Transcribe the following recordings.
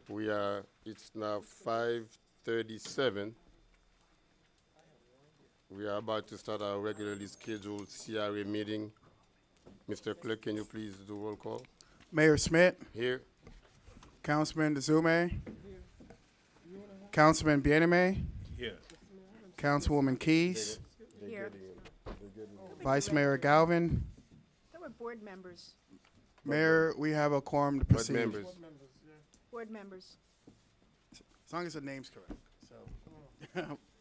It's now 5:37. We are about to start our regularly scheduled CRA meeting. Mr. Clerk, can you please do roll call? Mayor Smith, Here. Councilman Dezume, Councilman Bieneme, Here. Councilwoman Keys, Here. Vice Mayor Galvin. There were board members. Mayor, we have a quorum to Board proceed. members. Board members. As long as the name's correct. So,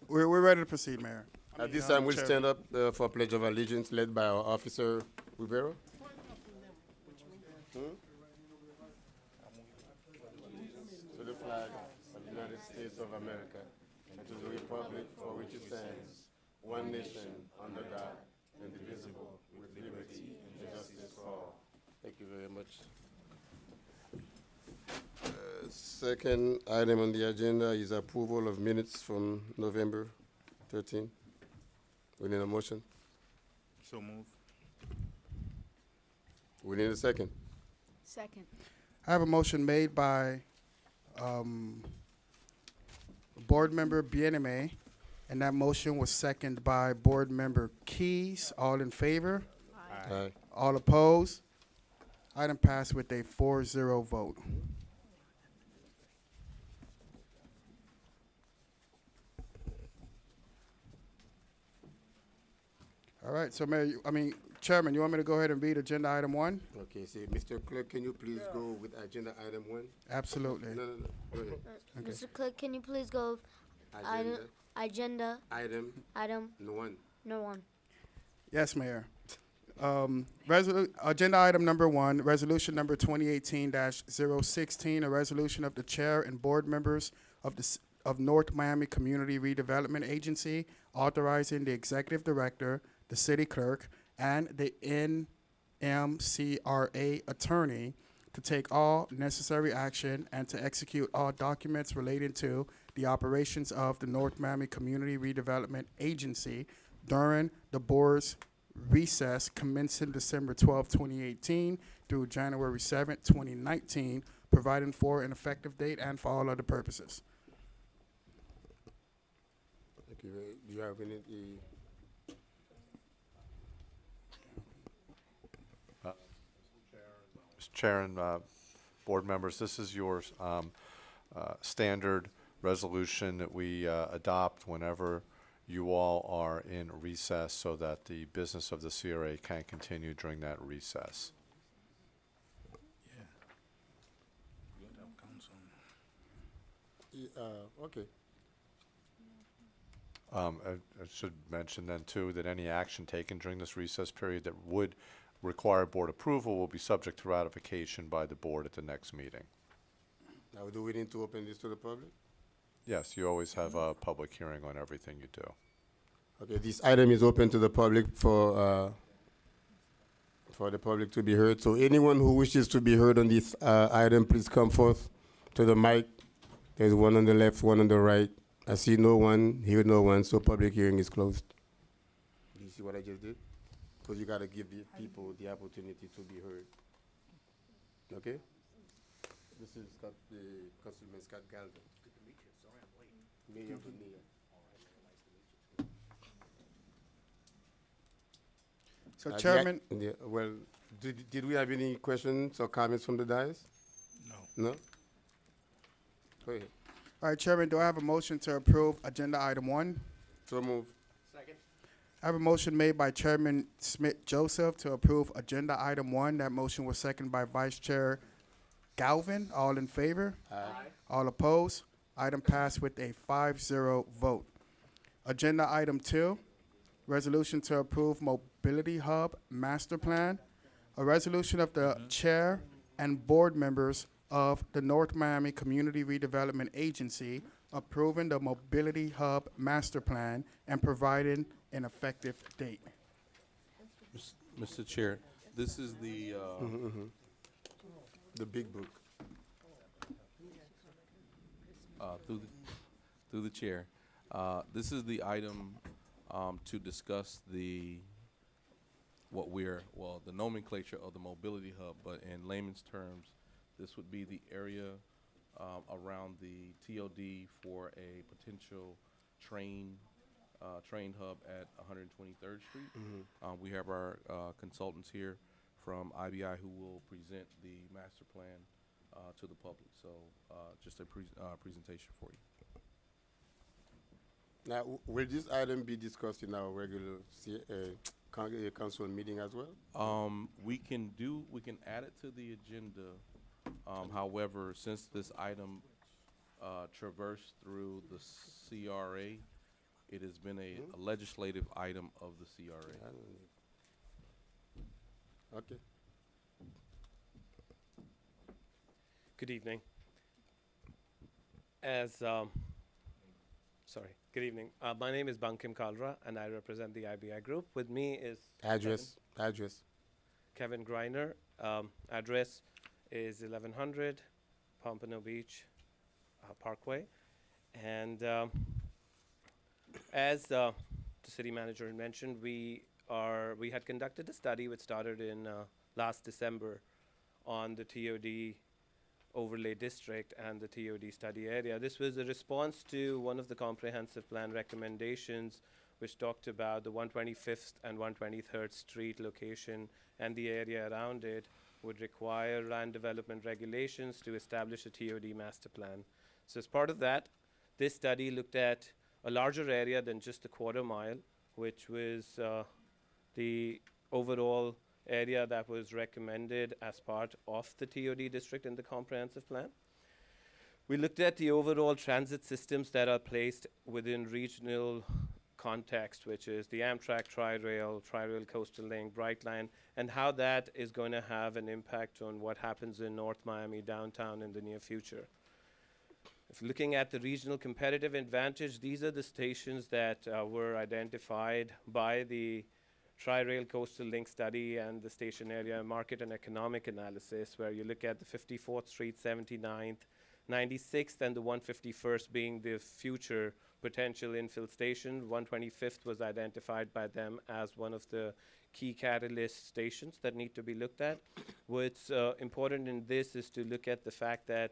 we're ready to proceed, Mayor. At this time, we'll stand up for Pledge of Allegiance led by our officer, Rivero. To the flag of the United States of America and to the republic for which it stands, one nation, under God, indivisible, with liberty and justice for all. Thank you very much. Second item on the agenda is approval of minutes from November 13. We need a motion. So move. We need a second. Second. I have a motion made by Board Member Bieneme, and that motion was seconded by Board Member Keys. All in favor? Aye. All opposed? Item passed with a 4-0 vote. All right, so Mayor, Chairman, you want me to go ahead and read agenda item 1? Okay, so Mr. Clerk, can you please go with agenda item 1? Absolutely. No. Go ahead. Okay. Mr. Clerk, can you please go agenda Item item no 1. no one? Yes, Mayor. Agenda item number 1, resolution number 2018-016, a resolution of the chair and board members of North Miami Community Redevelopment Agency authorizing the executive director, the city clerk, and the NMCRA attorney to take all necessary action and to execute all documents relating to the operations of the North Miami Community Redevelopment Agency during the board's recess commencing December 12, 2018 through January 7, 2019, providing for an effective date and for all other purposes. Thank you. Do you have any? Mr. Chair and board members, this is your standard resolution that we adopt whenever you all are in recess so that the business of the CRA can continue during that recess. Okay. I should mention then too that any action taken during this recess period that would require board approval will be subject to ratification by the board at the next meeting. Now, do we need to open this to the public? Yes, you always have a public hearing on everything you do. Okay, this item is open to the public for the public to be heard. So anyone who wishes to be heard on this item, please come forth to the mic. There's one on the left, one on the right. I see no one, hear no one, so public hearing is closed. Do you see what I just did? Because you got to give the people the opportunity to be heard. Okay? This is Councilman Scott Galvin. Good to meet you. Sorry I'm late. Mayor Bonilla. So, Chairman, Well, did we have any questions or comments from the dais? No. No? Go ahead. all right, Chairman, do I have a motion to approve agenda item 1? So move. I have a motion made by Chairman Smith Joseph to approve agenda item 1. That motion was seconded by Vice Chair Galvin. All in favor? Aye. All opposed? Item passed with a 5-0 vote. Agenda item 2, resolution to approve Mobility Hub Master Plan. A resolution of the chair and board members of the North Miami Community Redevelopment Agency approving the Mobility Hub Master Plan and providing an effective date. Mr. Chair, this is the, The big book. through the chair, this is the item to discuss the nomenclature of the mobility hub, but in layman's terms, this would be the area around the TOD for a potential train hub at 123rd Street. We have our consultants here from IBI who will present the master plan to the public. So just a presentation for you. Now, will this item be discussed in our regular council meeting as well? We can add it to the agenda. However, since this item traversed through the CRA, it has been a legislative item of the CRA. Okay. Good evening. Good evening. My name is Bankim Kalra, and I represent the IBI Group. With me is Address. Kevin Greiner. Address is 1100 Pompano Beach Parkway. And as the city manager had mentioned, we had conducted a study which started in last December on the TOD overlay district and the TOD study area. This was a response to one of the comprehensive plan recommendations which talked about the 125th and 123rd Street location and the area around it would require land development regulations to establish a TOD master plan. So as part of that, this study looked at a larger area than just a quarter mile, which was the overall area that was recommended as part of the TOD district in the comprehensive plan. We looked at the overall transit systems that are placed within regional context, which is the Amtrak, Tri-Rail Coastal Link, Brightline, and how that is going to have an impact on what happens in North Miami downtown in the near future. If looking at the regional competitive advantage, these are the stations that were identified by the Tri-Rail Coastal Link study and the station area market and economic analysis, where you look at the 54th Street, 79th, 96th, and the 151st being the future potential infill station. 125th was identified by them as one of the key catalyst stations that need to be looked at. What's important in this is to look at the fact that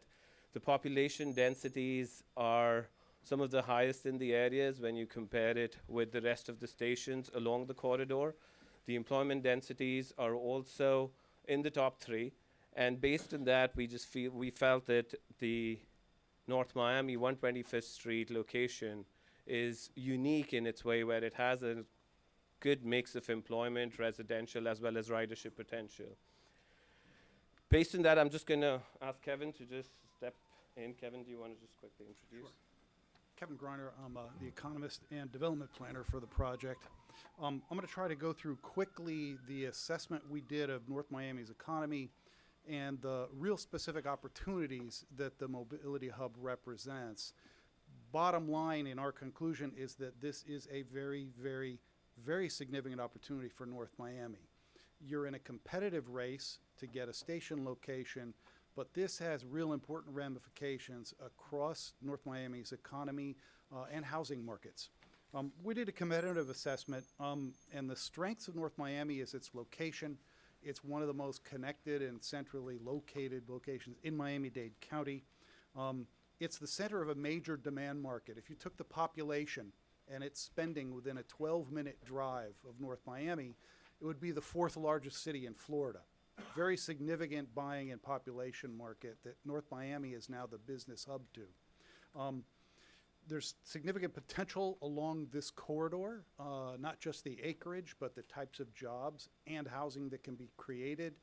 the population densities are some of the highest in the areas when you compare it with the rest of the stations along the corridor. The employment densities are also in the top 3. And based on that, we felt that the North Miami 125th Street location is unique in its way, where it has a good mix of employment, residential, as well as ridership potential. Based on that, I'm just going to ask Kevin to just step in. Kevin, do you want to just quickly introduce? Sure. Kevin Greiner, I'm the economist and development planner for the project. I'm going to try to go through quickly the assessment we did of North Miami's economy and the real specific opportunities that the mobility hub represents. Bottom line in our conclusion is that this is a very, very, very significant opportunity for North Miami. You're in a competitive race to get a station location, but this has real important ramifications across North Miami's economy and housing markets. We did a competitive assessment, and the strengths of North Miami is its location. It's one of the most connected and centrally located locations in Miami-Dade County. It's the center of a major demand market. If you took the population and its spending within a 12-minute drive of North Miami, it would be the 4th largest city in Florida. Very significant buying and population market that North Miami is now the business hub to. There's significant potential along this corridor, not just the acreage, but the types of jobs and housing that can be created.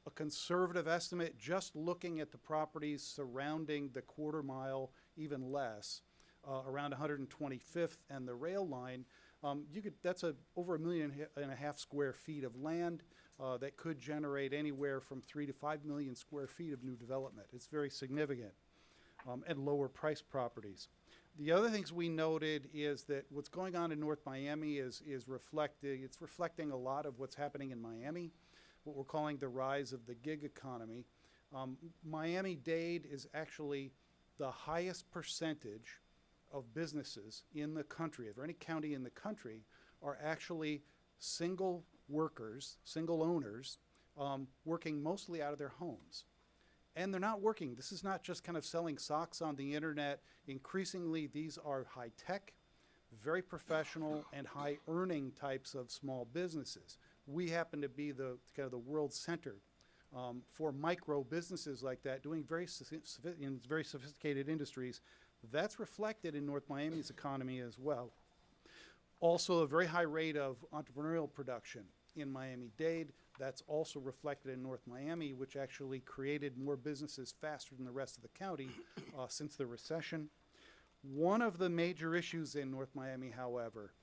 A conservative estimate, just looking at the properties surrounding the quarter mile, even less, around 125th and the rail line, that's over 1.5 million square feet of land that could generate anywhere from 3 to 5 million square feet of new development. It's very significant, and lower price properties. The other things we noted is that what's going on in North Miami is reflecting a lot of what's happening in Miami, what we're calling the rise of the gig economy. Miami-Dade is actually the highest percentage of businesses in the country, of any county in the country, are actually single workers, single owners, working mostly out of their homes. And they're not working. This is not just kind of selling socks on the internet. Increasingly, these are high-tech, very professional, and high-earning types of small businesses. We happen to be the kind of the world center for micro businesses like that, doing in very sophisticated industries. That's reflected in North Miami's economy as well. Also, a very high rate of entrepreneurial production in Miami-Dade. That's also reflected in North Miami, which actually created more businesses faster than the rest of the county since the recession. One of the major issues in North Miami, however,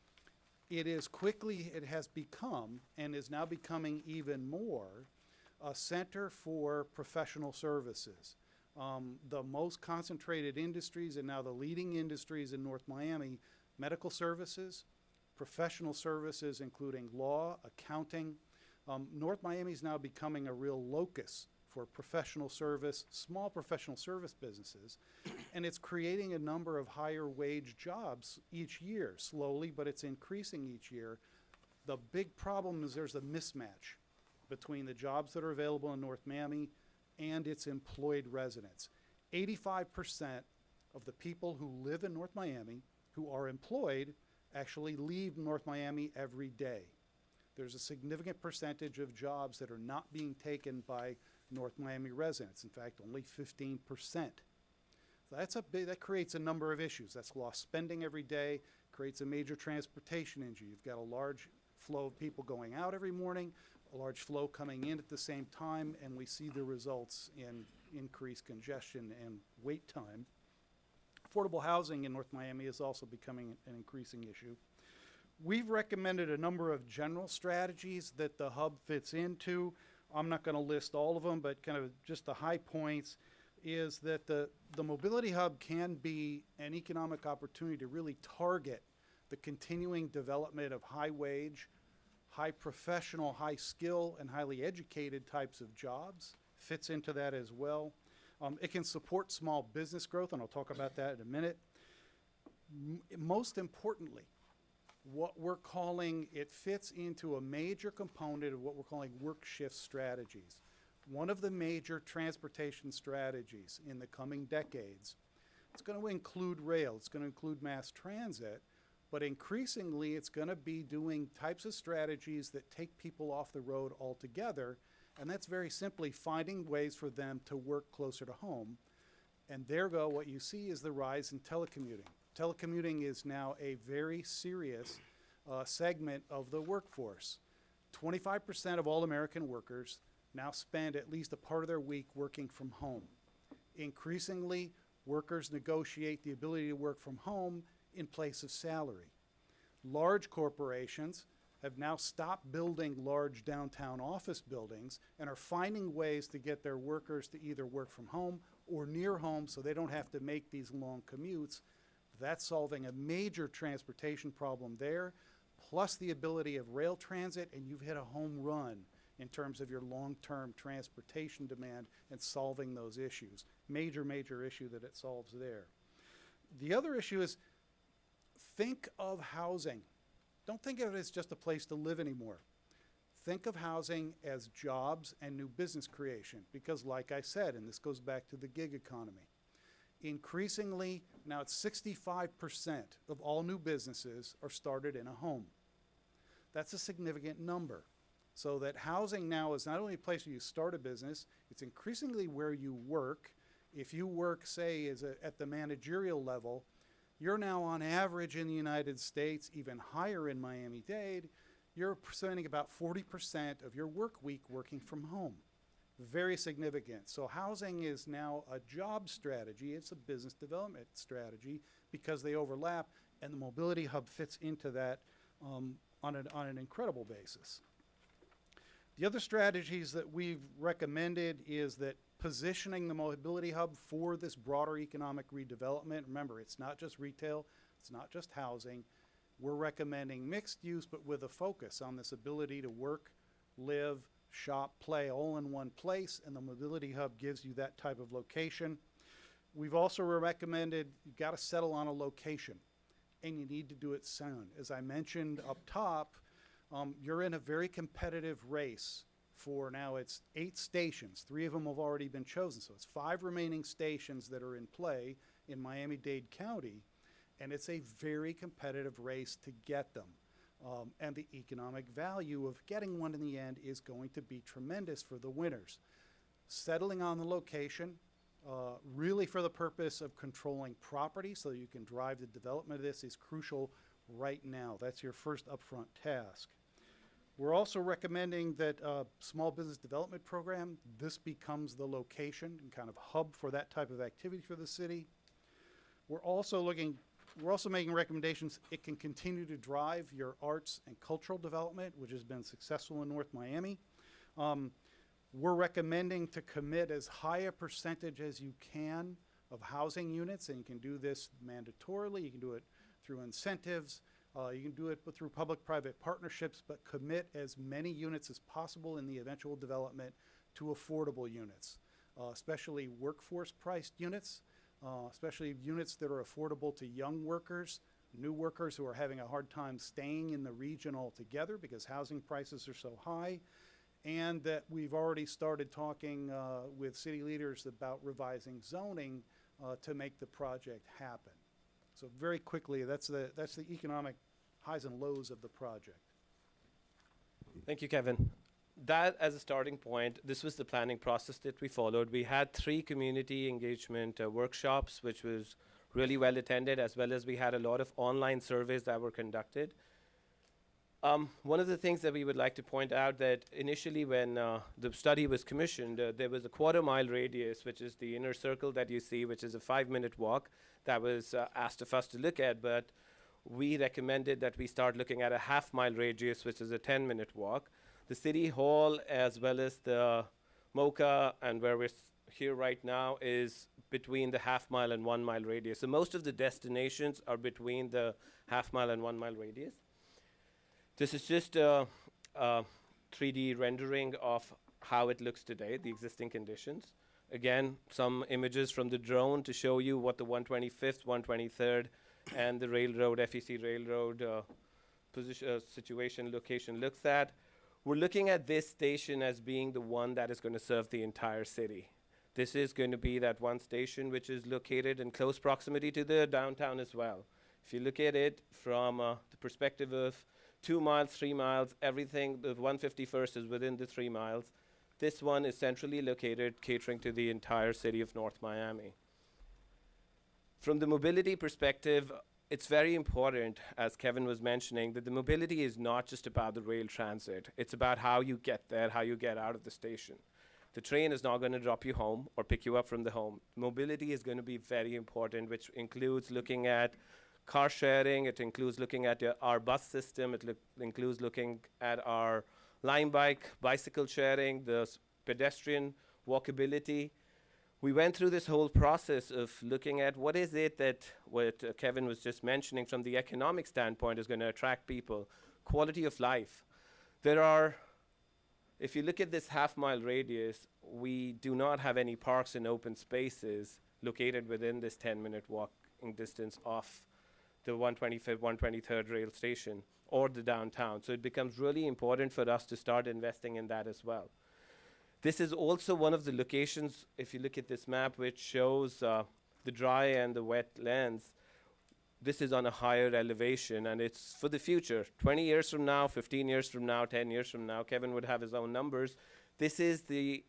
it has become, and is now becoming even more, a center for professional services. The most concentrated industries and now the leading industries in North Miami: medical services, professional services, including law, accounting. North Miami is now becoming a real locus for professional service, small professional service businesses, and it's creating a number of higher wage jobs each year, slowly, but it's increasing each year. The big problem is there's a mismatch between the jobs that are available in North Miami and its employed residents. 85% of the people who live in North Miami who are employed actually leave North Miami every day. There's a significant percentage of jobs that are not being taken by North Miami residents. In fact, only 15%. So that creates a number of issues. That's lost spending every day, creates a major transportation injury. You've got a large flow of people going out every morning, a large flow coming in at the same time, and we see the results in increased congestion and wait time. Affordable housing in North Miami is also becoming an increasing issue. We've recommended a number of general strategies that the hub fits into. I'm not going to list all of them, but kind of just the high points is that the mobility hub can be an economic opportunity to really target the continuing development of high wage, high professional, high skill, and highly educated types of jobs. Fits into that as well. It can support small business growth, and I'll talk about that in a minute. Most importantly, it fits into a major component of what we're calling work shift strategies. One of the major transportation strategies in the coming decades, it's going to include rail, it's going to include mass transit, but increasingly it's going to be doing types of strategies that take people off the road altogether, and that's very simply finding ways for them to work closer to home. And what you see is the rise in telecommuting. Telecommuting is now a very serious segment of the workforce. 25% of all American workers now spend at least a part of their week working from home. Increasingly, workers negotiate the ability to work from home in place of salary. Large corporations have now stopped building large downtown office buildings and are finding ways to get their workers to either work from home or near home so they don't have to make these long commutes. That's solving a major transportation problem there, plus the ability of rail transit, and you've hit a home run in terms of your long-term transportation demand and solving those issues. Major, major issue that it solves there. The other issue is think of housing. Don't think of it as just a place to live anymore. Think of housing as jobs and new business creation, because like I said, and this goes back to the gig economy, increasingly, now it's 65% of all new businesses are started in a home. That's a significant number. So that housing now is not only a place where you start a business, it's increasingly where you work. If you work, say, at the managerial level, you're now on average in the United States, even higher in Miami-Dade, you're spending about 40% of your work week working from home. Very significant. So housing is now a job strategy. It's a business development strategy because they overlap, and the mobility hub fits into that on an incredible basis. The other strategies that we've recommended is that positioning the mobility hub for this broader economic redevelopment. Remember, it's not just retail, it's not just housing. We're recommending mixed use, but with a focus on this ability to work, live, shop, play all in one place, and the mobility hub gives you that type of location. We've also recommended you've got to settle on a location, and you need to do it soon. As I mentioned up top, you're in a very competitive race for now it's 8 stations. 3 of them have already been chosen, so it's 5 remaining stations that are in play in Miami-Dade County, and it's a very competitive race to get them. And the economic value of getting one in the end is going to be tremendous for the winners. Settling on the location, really for the purpose of controlling property so you can drive the development of this, is crucial right now. That's your first upfront task. We're also recommending that small business development program, this becomes the location and kind of hub for that type of activity for the city. We're also making recommendations. It can continue to drive your arts and cultural development, which has been successful in North Miami. We're recommending to commit as high a percentage as you can of housing units, and you can do this mandatorily. You can do it through incentives. You can do it through public-private partnerships, but commit as many units as possible in the eventual development to affordable units, especially workforce-priced units, especially units that are affordable to young workers, new workers who are having a hard time staying in the region altogether because housing prices are so high, and that we've already started talking with city leaders about revising zoning to make the project happen. So very quickly, that's the economic highs and lows of the project. Thank you, Kevin. That as a starting point, this was the planning process that we followed. We had 3 community engagement workshops, which was really well attended, as well as we had a lot of online surveys that were conducted. One of the things that we would like to point out that initially when the study was commissioned, there was a 1/4 mile radius, which is the inner circle that you see, which is a 5-minute walk that was asked of us to look at, but we recommended that we start looking at a 1/2 mile radius, which is a 10-minute walk. The city hall, as well as the Moka, and where we're here right now, is between the 1/2 mile and 1 mile radius. So most of the destinations are between the 1/2 mile and 1 mile radius. This is just a 3D rendering of how it looks today, the existing conditions. Again, some images from the drone to show you what the 125th, 123rd, and the railroad, FEC railroad situation, location looks at. We're looking at this station as being the one that is going to serve the entire city. This is going to be that one station which is located in close proximity to the downtown as well. If you look at it from the perspective of 2 miles, 3 miles, everything, the 151st is within the 3 miles. This one is centrally located, catering to the entire city of North Miami. From the mobility perspective, it's very important, as Kevin was mentioning, that the mobility is not just about the rail transit. It's about how you get there, how you get out of the station. The train is not going to drop you home or pick you up from the home. Mobility is going to be very important, which includes looking at car sharing. It includes looking at our bus system. It includes looking at our line bike, bicycle sharing, the pedestrian walkability. We went through this whole process of looking at what is it that what Kevin was just mentioning from the economic standpoint is going to attract people. Quality of life. If you look at this 1/2 mile radius, we do not have any parks and open spaces located within this 10-minute walking distance off the 125th, 123rd rail station or the downtown. So it becomes really important for us to start investing in that as well. This is also one of the locations, if you look at this map, which shows the dry and the wet lands. This is on a higher elevation, and it's for the future. 20 years from now, 15 years from now, 10 years from now, Kevin would have his own numbers. This is the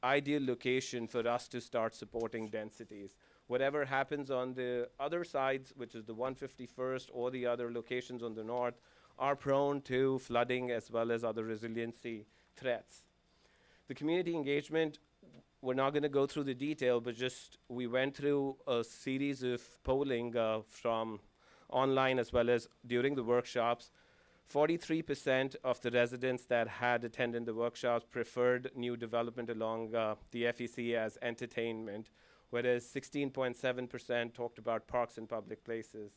ideal location for us to start supporting densities. Whatever happens on the other sides, which is the 151st or the other locations on the north, are prone to flooding as well as other resiliency threats. The community engagement, we're not going to go through the detail, but just we went through a series of polling from online as well as during the workshops. 43% of the residents that had attended the workshops preferred new development along the FEC as entertainment, whereas 16.7% talked about parks and public places.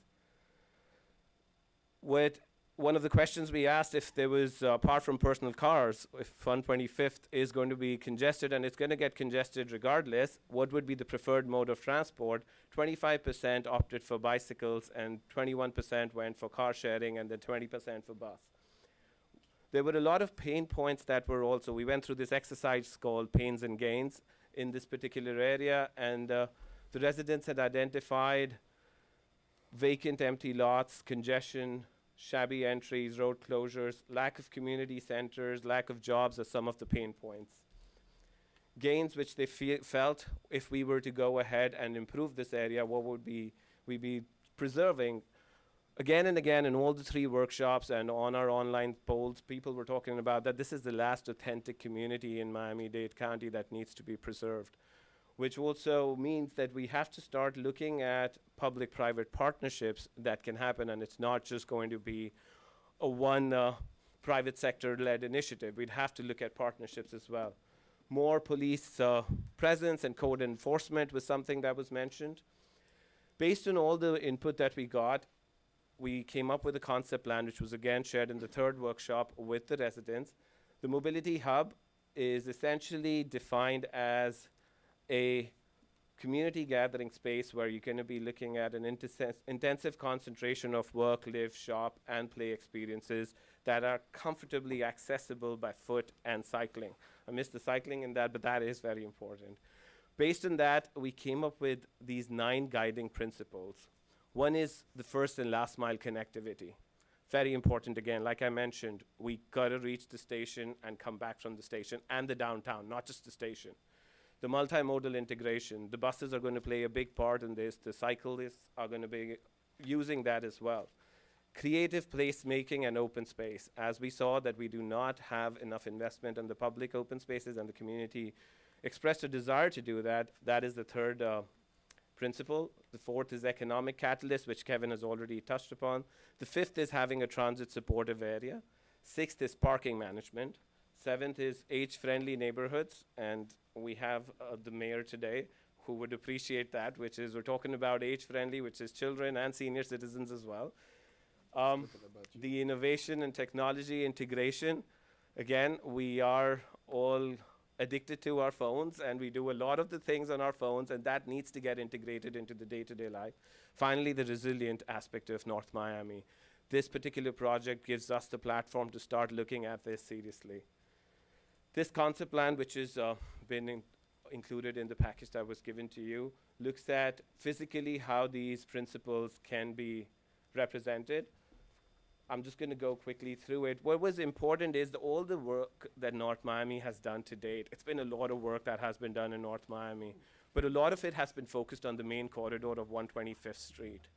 One of the questions we asked, if there was, apart from personal cars, if 125th is going to be congested, and it's going to get congested regardless, what would be the preferred mode of transport? 25% opted for bicycles, and 21% went for car sharing, and then 20% for bus. There were a lot of pain points that were also, we went through this exercise called pains and gains in this particular area, and the residents had identified vacant empty lots, congestion, shabby entries, road closures, lack of community centers, lack of jobs as some of the pain points. Gains which they felt if we were to go ahead and improve this area, what would we be preserving? Again and again in all the 3 workshops and on our online polls, people were talking about that this is the last authentic community in Miami-Dade County that needs to be preserved, which also means that we have to start looking at public-private partnerships that can happen, and it's not just going to be a one private sector-led initiative. We'd have to look at partnerships as well. More police presence and code enforcement was something that was mentioned. Based on all the input that we got, we came up with a concept plan, which was again shared in the 3rd workshop with the residents. The mobility hub is essentially defined as a community gathering space where you're going to be looking at an intensive concentration of work, live, shop, and play experiences that are comfortably accessible by foot and cycling. I missed the cycling in that, but that is very important. Based on that, we came up with these 9 guiding principles. One is the first and last mile connectivity. Very important again, like I mentioned, we gotta reach the station and come back from the station and the downtown, not just the station. The multimodal integration, the buses are gonna play a big part in this, the cyclists are gonna be using that as well. Creative placemaking and open space. As we saw that we do not have enough investment in the public open spaces and the community expressed a desire to do that, that is the 3rd principle. The 4th is economic catalyst, which Kevin has already touched upon. The 5th is having a transit supportive area. 6th is parking management. 7th is age-friendly neighborhoods, and we have the mayor today who would appreciate that, which is we're talking about age-friendly, which is children and senior citizens as well. The innovation and technology integration, again, we are all addicted to our phones, and we do a lot of the things on our phones, and that needs to get integrated into the day-to-day life. Finally, the resilient aspect of North Miami. This particular project gives us the platform to start looking at this seriously. This concept plan, which has been included in the package that was given to you, looks at physically how these principles can be represented. I'm just going to go quickly through it. What was important is all the work that North Miami has done to date. It's been a lot of work that has been done in North Miami, but a lot of it has been focused on the main corridor of 125th Street.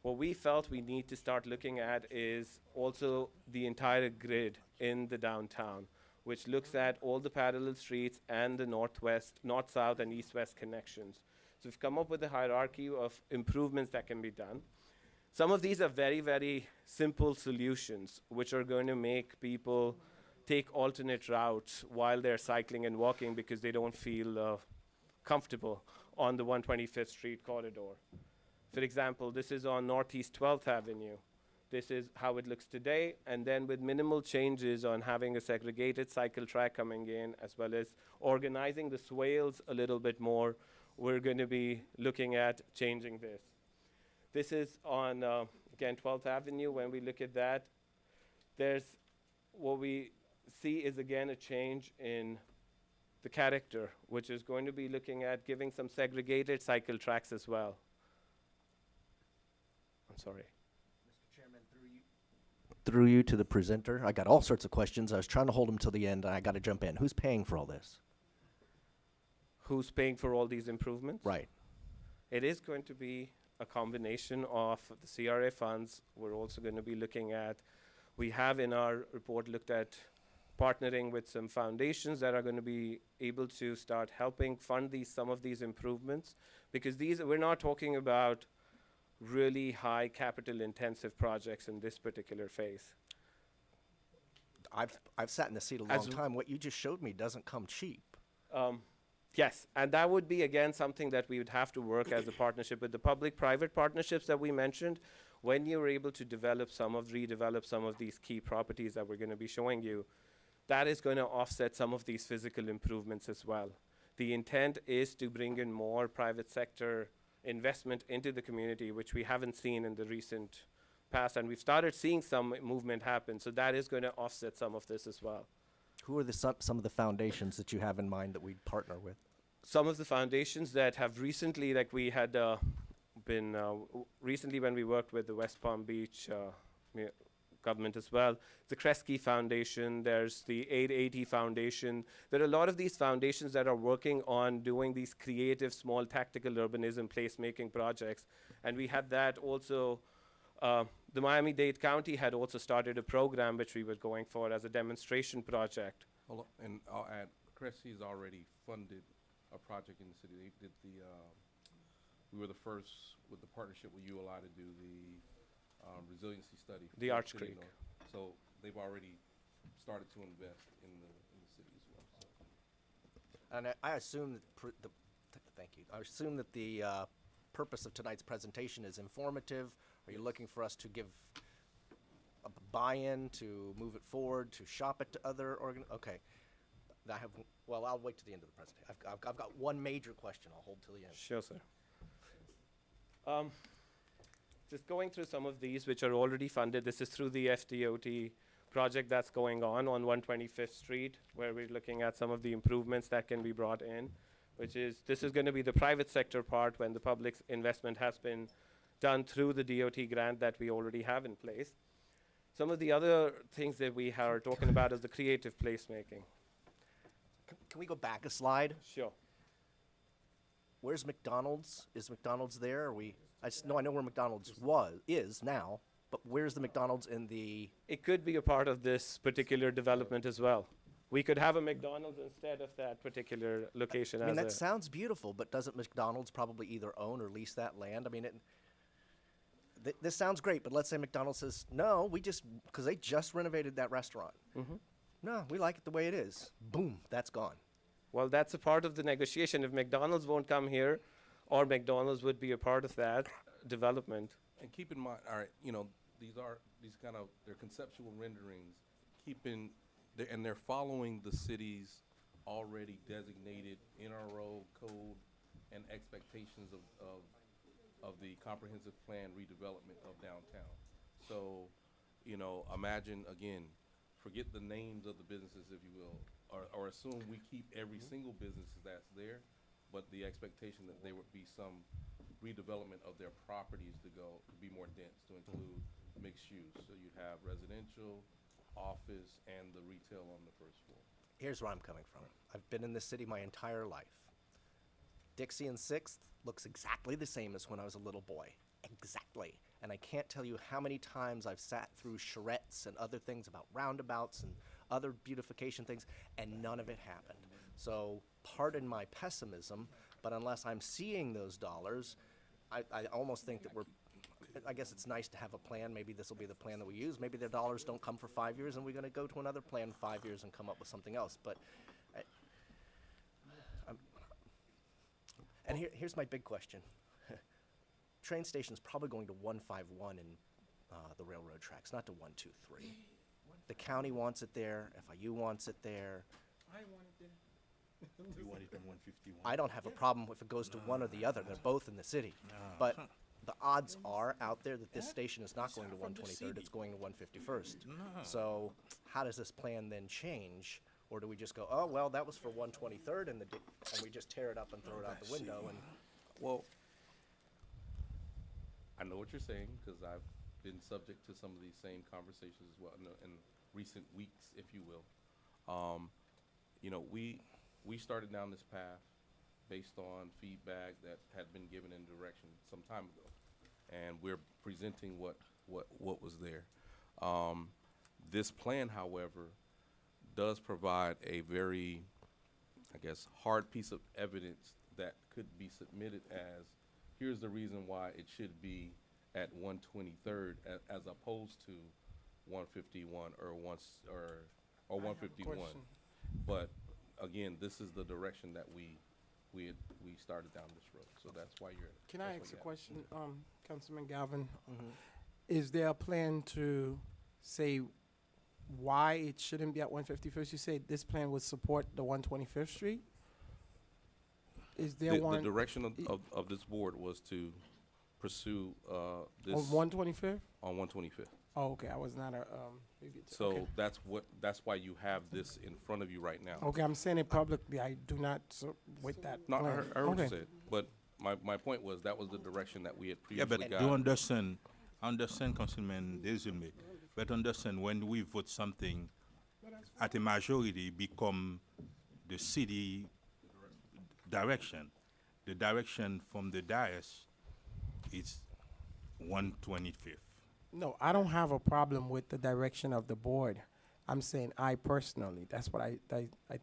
What we felt we need to start looking at is also the entire grid in the downtown, which looks at all the parallel streets and the northwest, north-south and east-west connections. So we've come up with a hierarchy of improvements that can be done. Some of these are very, very simple solutions, which are going to make people take alternate routes while they're cycling and walking because they don't feel comfortable on the 125th Street corridor. For example, this is on Northeast 12th Avenue. This is how it looks today, and then with minimal changes on having a segregated cycle track coming in, as well as organizing the swales a little bit more, we're going to be looking at changing this. This is on, again, 12th Avenue. When we look at that, there's what we see is, again, a change in the character, which is going to be looking at giving some segregated cycle tracks as well. I'm sorry. Mr. Chairman, through you to the presenter. I got all sorts of questions. I was trying to hold them till the end, and I got to jump in. Who's paying for all this? Who's paying for all these improvements? Right. It is going to be a combination of the CRA funds. We're also going to be looking at, we have in our report looked at partnering with some foundations that are going to be able to start helping fund some of these improvements, because we're not talking about really high capital intensive projects in this particular phase. I've sat in the seat a long time. What you just showed me doesn't come cheap. Yes, and that would be, again, something that we would have to work as a partnership with the public-private partnerships that we mentioned. When you're able to redevelop some of these key properties that we're going to be showing you, that is going to offset some of these physical improvements as well. The intent is to bring in more private sector investment into the community, which we haven't seen in the recent passed, and we've started seeing some movement happen. So that is going to offset some of this as well. Who are some of the foundations that you have in mind that we'd partner with? Some of the foundations that have recently, like we had been recently when we worked with the West Palm Beach government as well, the Kresge Foundation, there's the 880 Foundation. There are a lot of these foundations that are working on doing these creative, small, tactical urbanism placemaking projects. And we had that also, the Miami-Dade County had also started a program which we were going for as a demonstration project. Hold on, and I'll add, Cressy's already funded a project in the city. They did we were the first with the partnership with ULI to do the resiliency study. for The Arch city of Creek. North. So they've already started to invest in the city as well. So. And I assume that thank you. I assume that the purpose of tonight's presentation is informative. Are you looking for us to give a buy-in, to move it forward, to shop it to other Okay. Well, I'll wait to the end of the presentation. I've got one major question. I'll hold till the end. Sure, sir. Just going through some of these which are already funded. This is through the FDOT project that's going on 125th Street, where we're looking at some of the improvements that can be brought in, this is going to be the private sector part when the public investment has been done through the DOT grant that we already have in place. Some of the other things that we are talking about is the creative placemaking. Can we go back a slide? Sure. Where's McDonald's? Is McDonald's there? I know where McDonald's is now, but where's the McDonald's in the? It could be a part of this particular development as well. We could have a McDonald's instead of that particular location. I mean, that sounds beautiful, but doesn't McDonald's probably either own or lease that land? I mean, this sounds great, but let's say McDonald's says, no, because they just renovated that restaurant. Mm-hmm. No, we like it the way it is. Boom, that's gone. Well, that's a part of the negotiation. If McDonald's won't come here, or McDonald's would be a part of that development. And keep in mind, all right, these kind of, they're conceptual renderings, and they're following the city's already designated NRO code and expectations of the comprehensive plan redevelopment of downtown. So, imagine, again, forget the names of the businesses, if you will, or assume we keep every single business that's there, but the expectation that there would be some redevelopment of their properties to be more dense, to include mixed use. So you'd have residential, office, and the retail on the first floor. Here's where I'm coming from. I've been in this city my entire life. Dixie and 6th looks exactly the same as when I was a little boy. Exactly. And I can't tell you how many times I've sat through charrettes and other things about roundabouts and other beautification things, and none of it happened. So pardon my pessimism, but unless I'm seeing those dollars, I almost think that I guess it's nice to have a plan. Maybe this will be the plan that we use. Maybe the dollars don't come for 5 years, and we're going to go to another plan in 5 years and come up with something else. But here's my big question. Train station's probably going to 151 in the railroad tracks, not to 123. The county wants it there. FIU wants it there. I want it there. You want it in 151? I don't have a problem if it goes to one or the other. They're both in the city. But the odds are out there that this station is not going to 123rd. It's going to 151st. So how does this plan then change? Or do we just go, oh, well, that was for 123rd, and we just tear it up and throw it out the window? And Well, I know what you're saying, because I've been subject to some of these same conversations as well in recent weeks, if you will. We started down this path based on feedback that had been given in direction some time ago, and we're presenting what was there. This plan, however, does provide a very, I guess, hard piece of evidence that could be submitted as, here's the reason why it should be at 123rd as opposed to 151 or 151. But again, this is the direction that we started down this road. So that's why you're. Can I that's ask a why question, Councilman Galvin? Mhm. Is there a plan to say why it shouldn't be at 151st? You said this plan would support the 125th Street? Is there the one? direction of this board was to pursue this On 125th? on 125th. Oh, okay, I was not a, maybe it's- So okay. that's why you have this in front of you right now. Okay, I'm saying it publicly, I do not with that No, I plan. heard what you Okay. said, but my point was that was the direction that we had Yeah, previously but got. do understand, Councilman Desulme, but understand when we vote something at a majority become the city direction. The direction from the dais is 125th. No, I don't have a problem with the direction of the board. I'm saying I personally, that's what I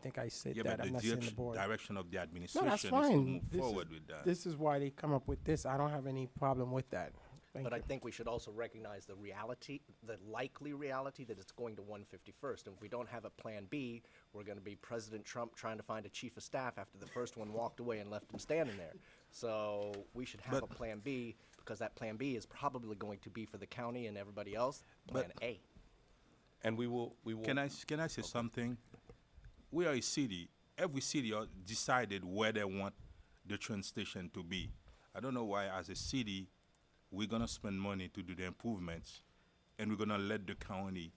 think I said Yeah, that, but I'm the not saying the board. direction of the No, administration that's is to fine. move forward with that. This is why they come up with this. I don't have any problem with that. Thank But I you. think we should also recognize the reality, the likely reality that it's going to 151st. And if we don't have a plan B, we're going to be President Trump trying to find a chief of staff after the first one walked away and left him standing there. So we should have a plan B, because that plan B is probably going to be for the county and everybody else, plan A. And we will. Can I say something? We are a city. Every city decided where they want the train station to be. I don't know why, as a city, we're gonna spend money to do the improvements, and we're gonna let the county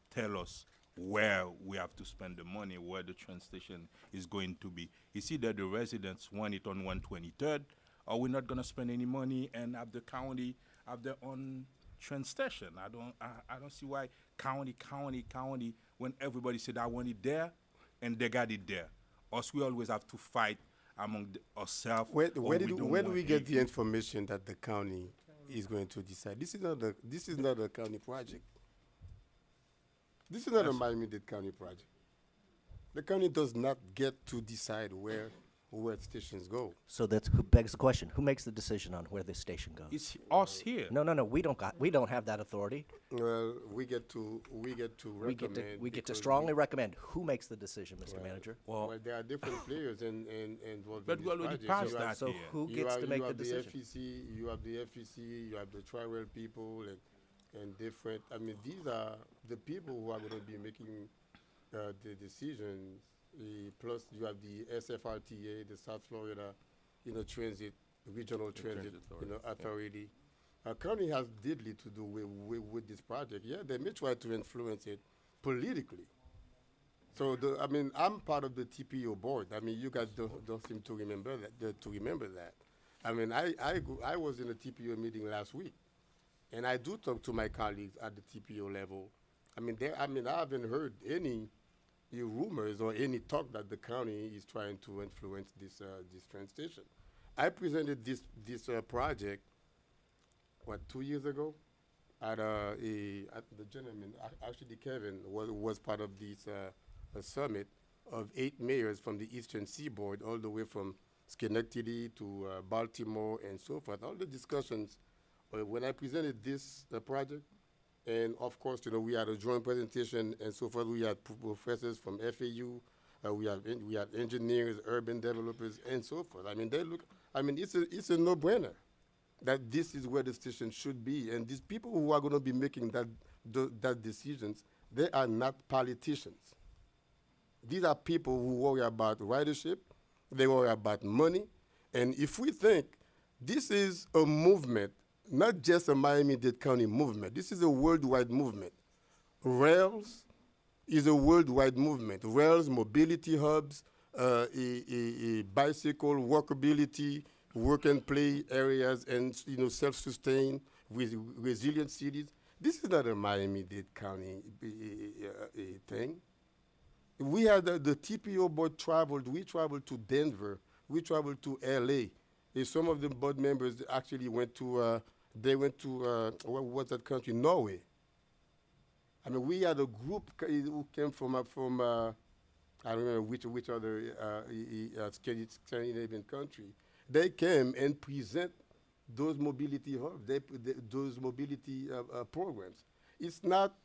tell us where we have to spend the money, where the train station is going to be. It's either the residents want it on 123rd, or we're not gonna spend any money and have the county have their own train station. I don't see why county, when everybody said I want it there, and they got it there. Us, we always have to fight among ourselves. Where do we get the information that the county is going to decide? This is not a county project. This is not a Miami-Dade County project. The county does not get to decide where stations go. So that's who begs the question: who makes the decision on where this station goes? It's us here. No. We don't have that authority. Well, we get to recommend. We get to because strongly recommend. Who makes the decision, Mr. Manager? Well, there are different players involved But in we this already project. passed You have- that So here. who you gets have- to make you the have decision? FEC, you have the FEC, you have the Tri-Rail people, and different. I mean, these are the people who are going to be making the decisions. Plus, you have the SFRTA, the South Florida, regional transit, authority. County has diddly to do with this project. Yeah, they may try to influence it politically. So I'm part of the TPO board. I mean, you guys don't seem to remember that. I mean, I was in a TPO meeting last week, and I do talk to my colleagues at the TPO level. I haven't heard any rumors or any talk that the county is trying to influence this train station. I presented this project 2 years ago at the gentleman, actually Kevin was part of this a summit of 8 mayors from the Eastern Seaboard, all the way from Schenectady to Baltimore and so forth. All the discussions when I presented this project. And of course, we had a joint presentation and so forth. We had professors from FAU. We had engineers, urban developers, and so forth. I mean, it's a no-brainer that this is where the station should be. And these people who are going to be making that decisions, they are not politicians. These are people who worry about ridership. They worry about money. And if we think this is a movement, not just a Miami-Dade County movement. This is a worldwide movement. Rails is a worldwide movement. Rails, mobility hubs, a bicycle, walkability, work and play areas, and self-sustained with resilient cities. This is not a Miami-Dade County thing. We had the TPO board traveled. We traveled to Denver. We traveled to LA. Some of the board members actually went to. They went to, what was that country? Norway. I mean, we had a group who came from I don't remember which other Scandinavian country. They came and present those mobility hubs, those mobility programs. It's not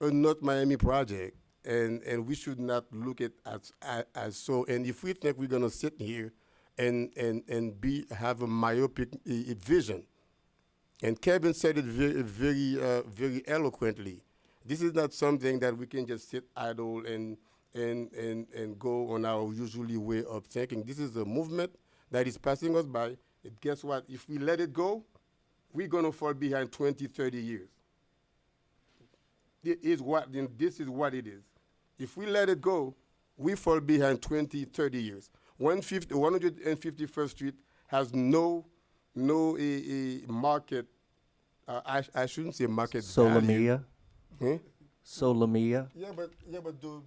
a North Miami project, and we should not look at as so. And if we think we're going to sit here and have a myopic vision, and Kevin said it very eloquently. This is not something that we can just sit idle and go on our usually way of thinking. This is a movement that is passing us by. And guess what? If we let it go, we're going to fall behind 20, 30 years. Then this is what it is. If we let it go, we fall behind 20, 30 years. 151st Street has no market, I shouldn't say market value. Solamia. Solamia. Yeah, but the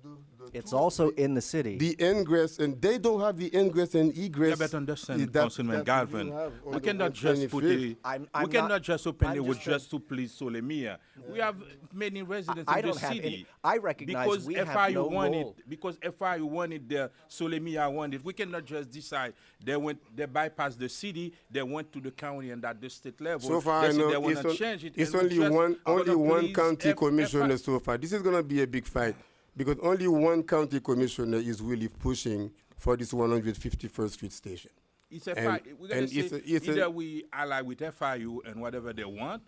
It's also in the city. the ingress, and they don't have the ingress and egress. Yeah, but understand, that- Councilman that Galvin, you have on we the cannot just put 125th. it, I'm we cannot not- just open I'm it with just just to please Solemia. We have many residents I in the don't have city. any- I recognize because we have FIU no want role. it, because FIU wanted the Solemia wanted. We cannot just decide they bypassed the city, they went to the county and at the state level. So far, I they say know they want it's, to change it. it's and we only just one gonna please county FI commissioner so far. This is going to be a big fight because only one county commissioner is really pushing for this 151st Street station. It's And- FI. We're gonna and say it's either we ally with FIU and whatever they want,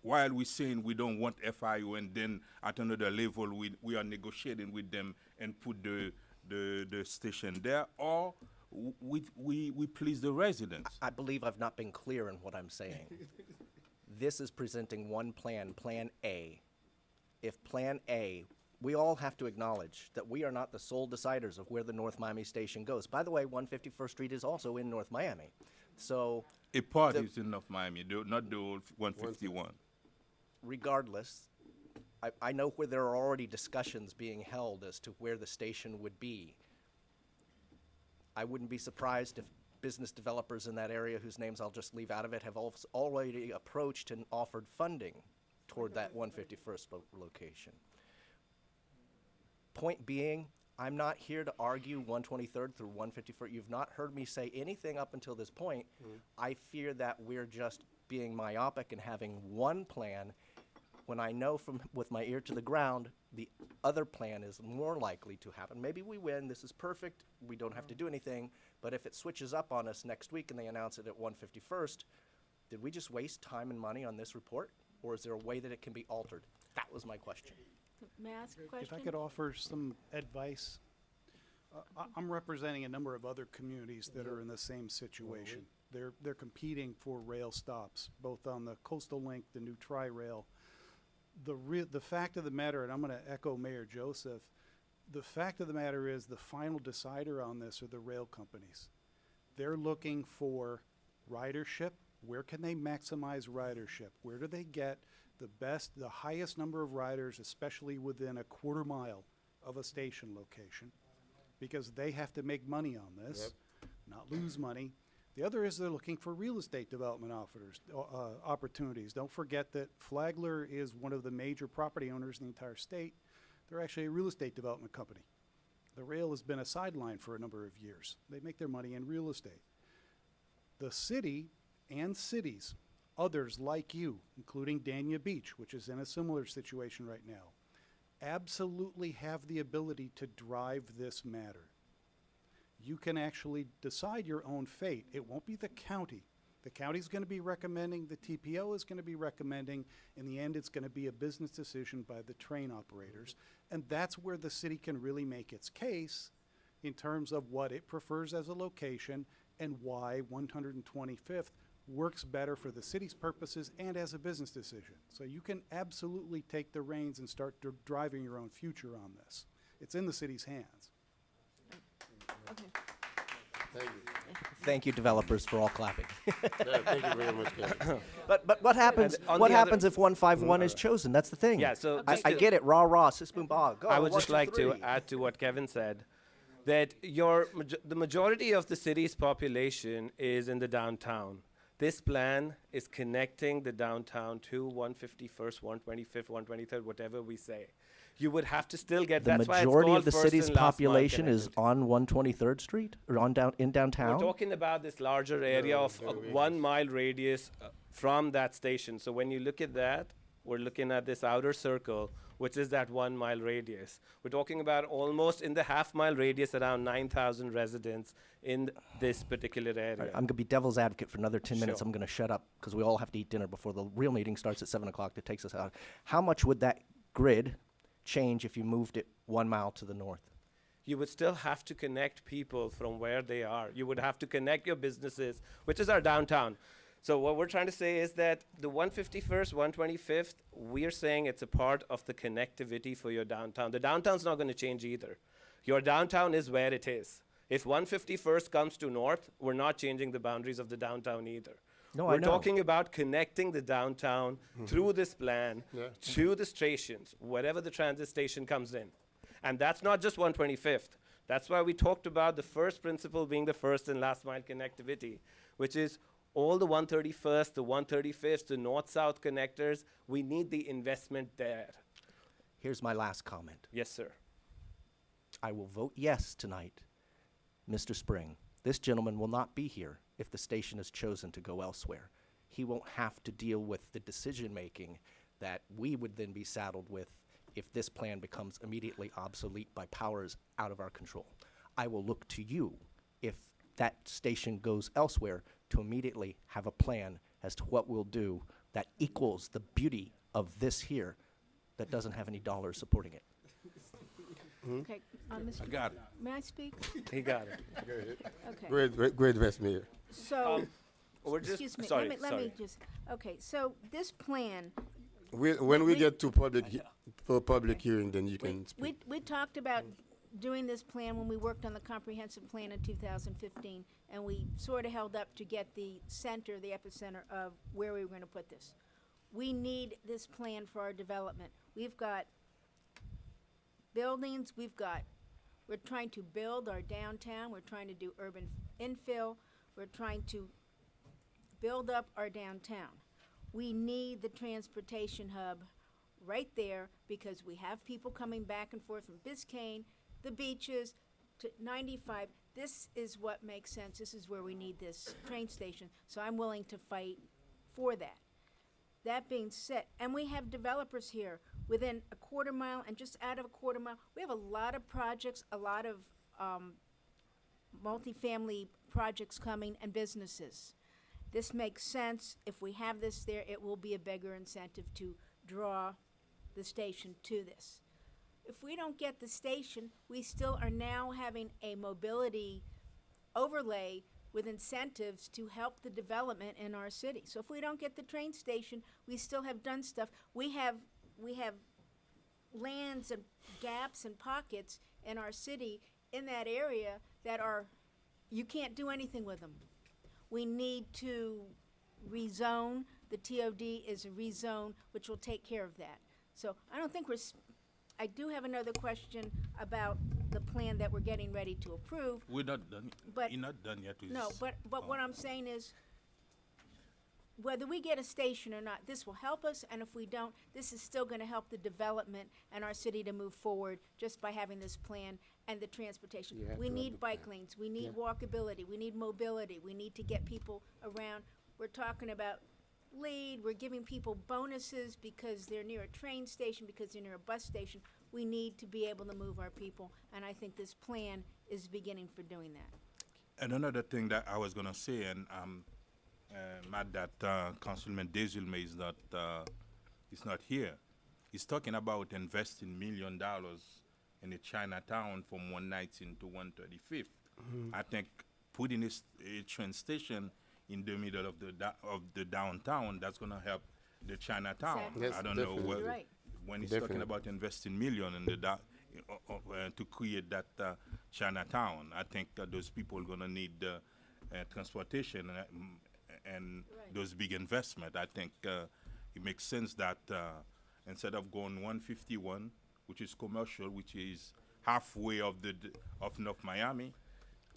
while we're saying we don't want FIU, and then at another level we are negotiating with them and put the station there, or we please the residents. I believe I've not been clear in what I'm saying. This is presenting one plan, Plan A. If Plan A, we all have to acknowledge that we are not the sole deciders of where the North Miami station goes. By the way, 151st Street is also in North Miami. So A part is in North Miami, not the old 151. regardless, I know where there are already discussions being held as to where the station would be. I wouldn't be surprised if business developers in that area, whose names I'll just leave out of it, have already approached and offered funding toward that 151st location. Point being, I'm not here to argue 123rd through 151st. You've not heard me say anything up until this point. I fear that we're just being myopic and having one plan when I know from with my ear to the ground, the other plan is more likely to happen. Maybe we win, this is perfect, we don't have to do anything, but if it switches up on us next week and they announce it at 151st, did we just waste time and money on this report? Or is there a way that it can be altered? That was my question. May I ask a If question? I could offer some advice. I'm representing a number of other communities that are in the same situation. They're competing for rail stops, both on the Coastal Link, the new Tri-Rail. The fact of the matter, and I'm going to echo Mayor Joseph, the fact of the matter is the final decider on this are the rail companies. They're looking for ridership. Where can they maximize ridership? Where do they get the highest number of riders, especially within a quarter mile of a station location? Because they have to make money on this, not lose money. The other is they're looking for real estate development opportunities. Don't forget that Flagler is one of the major property owners in the entire state. They're actually a real estate development company. The rail has been a sideline for a number of years. They make their money in real estate. The city and cities, others like you, including Dania Beach, which is in a similar situation right now, absolutely have the ability to drive this matter. You can actually decide your own fate. It won't be the county. The county's going to be recommending, the TPO is going to be recommending. In the end, it's going to be a business decision by the train operators. And that's where the city can really make its case in terms of what it prefers as a location and why 125th works better for the city's purposes and as a business decision. So you can absolutely take the reins and start driving your own future on this. It's in the city's hands. Okay. Thank you. Thank you, developers, for all clapping. Yeah, thank you very much, Kevin. But what happens? And on What the happens other- if 151 is chosen? That's the thing. Yeah, so I just to- get it. Rah rah, sis boom bah. Go. I would 1, just 2, like to 3. add to what Kevin said, that the majority of the city's population is in the downtown. This plan is connecting the downtown to 151st, 125th, 123rd, whatever we say. You would have to still get, The that's why it's majority called of the first city's and last mile population is connected. on 123rd Street or in downtown. We're talking about this larger area of a 1 mile radius from that station. So when you look at that, we're looking at this outer circle, which is that 1 mile radius. We're talking about almost in the half-mile radius, around 9,000 residents in this particular area. I'm going to be devil's advocate for another 10 minutes. Sure. I'm going to shut up because we all have to eat dinner before the real meeting starts at 7 o'clock that takes us out. How much would that grid change if you moved it 1 mile to the north? You would still have to connect people from where they are. You would have to connect your businesses, which is our downtown. So what we're trying to say is that the 151st, 125th, we are saying it's a part of the connectivity for your downtown. The downtown's not going to change either. Your downtown is where it is. If 151st comes to north, we're not changing the boundaries of the downtown either. No, I We're know. talking about connecting the downtown through this plan to the stations, wherever the transit station comes in. And that's not just 125th. That's why we talked about the first principle being the first and last mile connectivity, which is all the 131st, the 135th, the north-south connectors, we need the investment there. Here's my last comment. Yes, sir. I will vote yes tonight. Mr. Spring, this gentleman will not be here if the station is chosen to go elsewhere. He won't have to deal with the decision-making that we would then be saddled with if this plan becomes immediately obsolete by powers out of our control. I will look to you if that station goes elsewhere to immediately have a plan as to what we'll do that equals the beauty of this here that doesn't have any dollars supporting it. Okay, Mr. I got it. May I speak? He got it. Okay. Great West Mayor. So, We're just, excuse me, sorry, let me just, okay, so this plan, When we get to public hearing, then you can speak. we talked about doing this plan when we worked on the comprehensive plan in 2015, and we sort of held up to get the center, the epicenter of where we were going to put this. We need this plan for our development. We've got buildings, we're trying to build our downtown, we're trying to do urban infill, we're trying to build up our downtown. We need the transportation hub right there because we have people coming back and forth from Biscayne, the beaches, to 95. This is what makes sense. This is where we need this train station. So I'm willing to fight for that. That being said, and we have developers here within a quarter mile and just out of a quarter mile. We have a lot of projects, a lot of multifamily projects coming and businesses. This makes sense. If we have this there, it will be a bigger incentive to draw the station to this. If we don't get the station, we still are now having a mobility overlay with incentives to help the development in our city. So if we don't get the train station, we still have done stuff. We have lands and gaps and pockets in our city in that area that are, you can't do anything with them. We need to rezone. The TOD is a rezone, which will take care of that. So I don't think I do have another question about the plan that we're getting ready to approve. We're not done. But- You're not done yet with No, this. but what I'm saying is, whether we get a station or not, this will help us, and if we don't, this is still gonna help the development and our city to move forward just by having this plan and the transportation. You have We to have need the bike plan. lanes, we need walkability, we need mobility, we need to get people around. We're talking about lead, we're giving people bonuses because they're near a train station, because they're near a bus station. We need to be able to move our people, and I think this plan is beginning for doing that. And another thing that I was gonna say, and mad that Councilman Desilme is not here. He's talking about investing $1 million in the Chinatown from 119 to 135th. I think putting a train station in the middle of the downtown, that's gonna help the Chinatown. Exactly. Yes, I don't know definitely. what, You're right. when he's Definitely. talking about investing million in the to create that Chinatown. I think those people are gonna need transportation and Right. those big investment. I think it makes sense that instead of going 151, which is commercial, which is halfway of North Miami,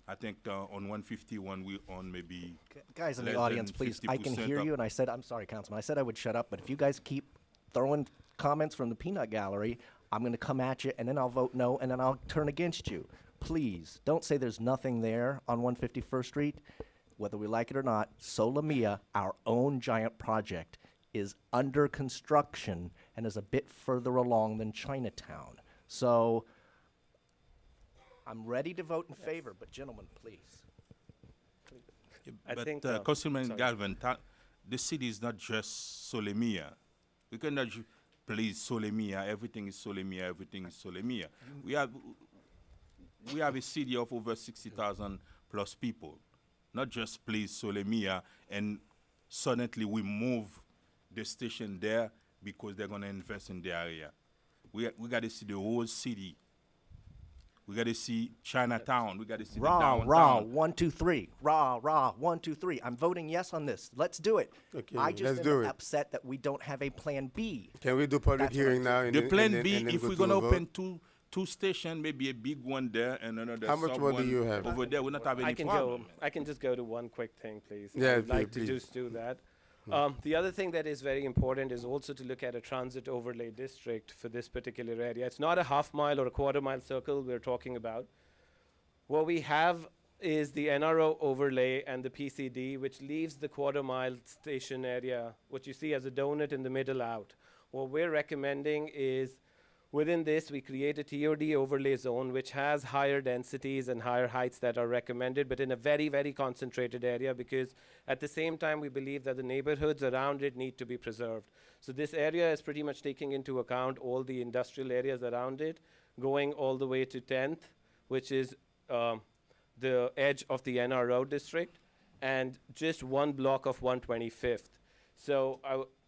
I think on 151 we own maybe Guys in less the than audience, please, I can 50% hear of- you, and I said, I'm sorry, Councilman, I said I would shut up, but if you guys keep throwing comments from the peanut gallery, I'm going to come at you, and then I'll vote no, and then I'll turn against you. Please, don't say there's nothing there on 151st Street. Whether we like it or not, Sola Mia, our own giant project, is under construction and is a bit further along than Chinatown. So I'm ready to vote in favor, but gentlemen, please. I but think, Councilman sorry. Galvin, the city is not just Solemia. We cannot please Solemia. Everything is Solemia. Everything is Solemia. We have a city of over 60,000 plus people. Not just please Solemia and suddenly we move the station there because they're gonna invest in the area. We got to see the whole city. We got to see Chinatown. We got to see the downtown. Raw, 1, 2, 3. Raw, 1, 2, 3. I'm voting yes on this. Let's do it. Okay, I just let's am do it. upset that we don't have a plan B. Can we do public That's what hearing I'm now? And The then- plan and then- B, and then if go we're to gonna a vote? open two stations, maybe a big one there and another How much sub more do one you have? over there. We not have any I can problem. go. I can just go to one quick thing, please. Yeah, I'd like to please. just do that. The other thing that is very important is also to look at a transit overlay district for this particular area. It's not a half mile or a quarter mile circle we're talking about. What we have is the NRO overlay and the PCD, which leaves the quarter mile station area, what you see as a donut in the middle out. What we're recommending is within this, we create a TOD overlay zone, which has higher densities and higher heights that are recommended, but in a very, very concentrated area, because at the same time, we believe that the neighborhoods around it need to be preserved. So this area is pretty much taking into account all the industrial areas around it, going all the way to 10th, which is the edge of the NRO district, and just one block of 125th. So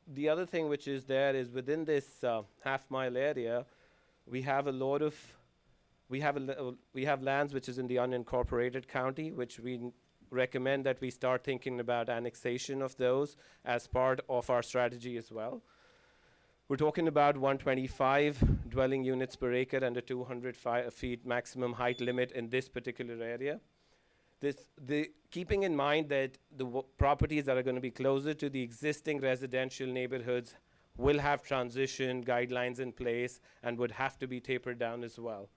the other thing which is there is within this half-mile area, we have a lot of, we have lands which is in the unincorporated county, which we recommend that we start thinking about annexation of those as part of our strategy as well. We're talking about 125 dwelling units per acre and a 200 feet maximum height limit in this particular area. Keeping in mind that the properties that are going to be closer to the existing residential neighborhoods will have transition guidelines in place and would have to be tapered down as well.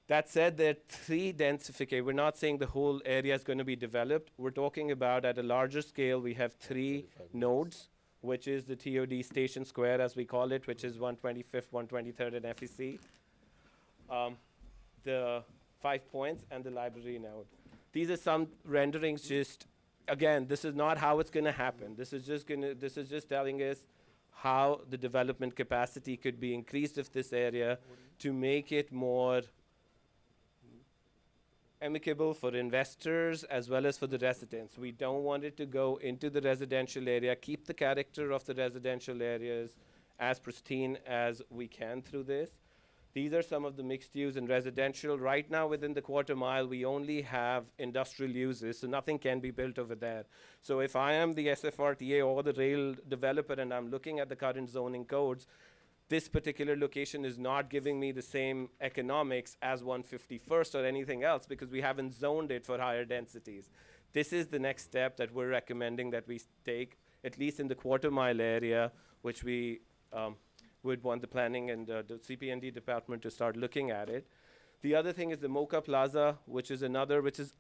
That said, there are 3 densification. We're not saying the whole area is going to be developed. We're talking about at a larger scale, we have 3 nodes, which is the TOD Station Square, as we call it, which is 125th, 123rd, and FEC. The 5 points and the library node. These are some renderings. Just again, this is not how it's going to happen. This is just telling us how the development capacity could be increased of this area to make it more amicable for investors as well as for the residents. We don't want it to go into the residential area, keep the character of the residential areas as pristine as we can through this. These are some of the mixed use and residential. Right now within the quarter mile, we only have industrial uses, so nothing can be built over there. So if I am the SFRTA or the rail developer and I'm looking at the current zoning codes, this particular location is not giving me the same economics as 151st or anything else because we haven't zoned it for higher densities. This is the next step that we're recommending that we take, at least in the quarter mile area, which we would want the planning and the CP&D department to start looking at it. The other thing is the Moka Plaza, which is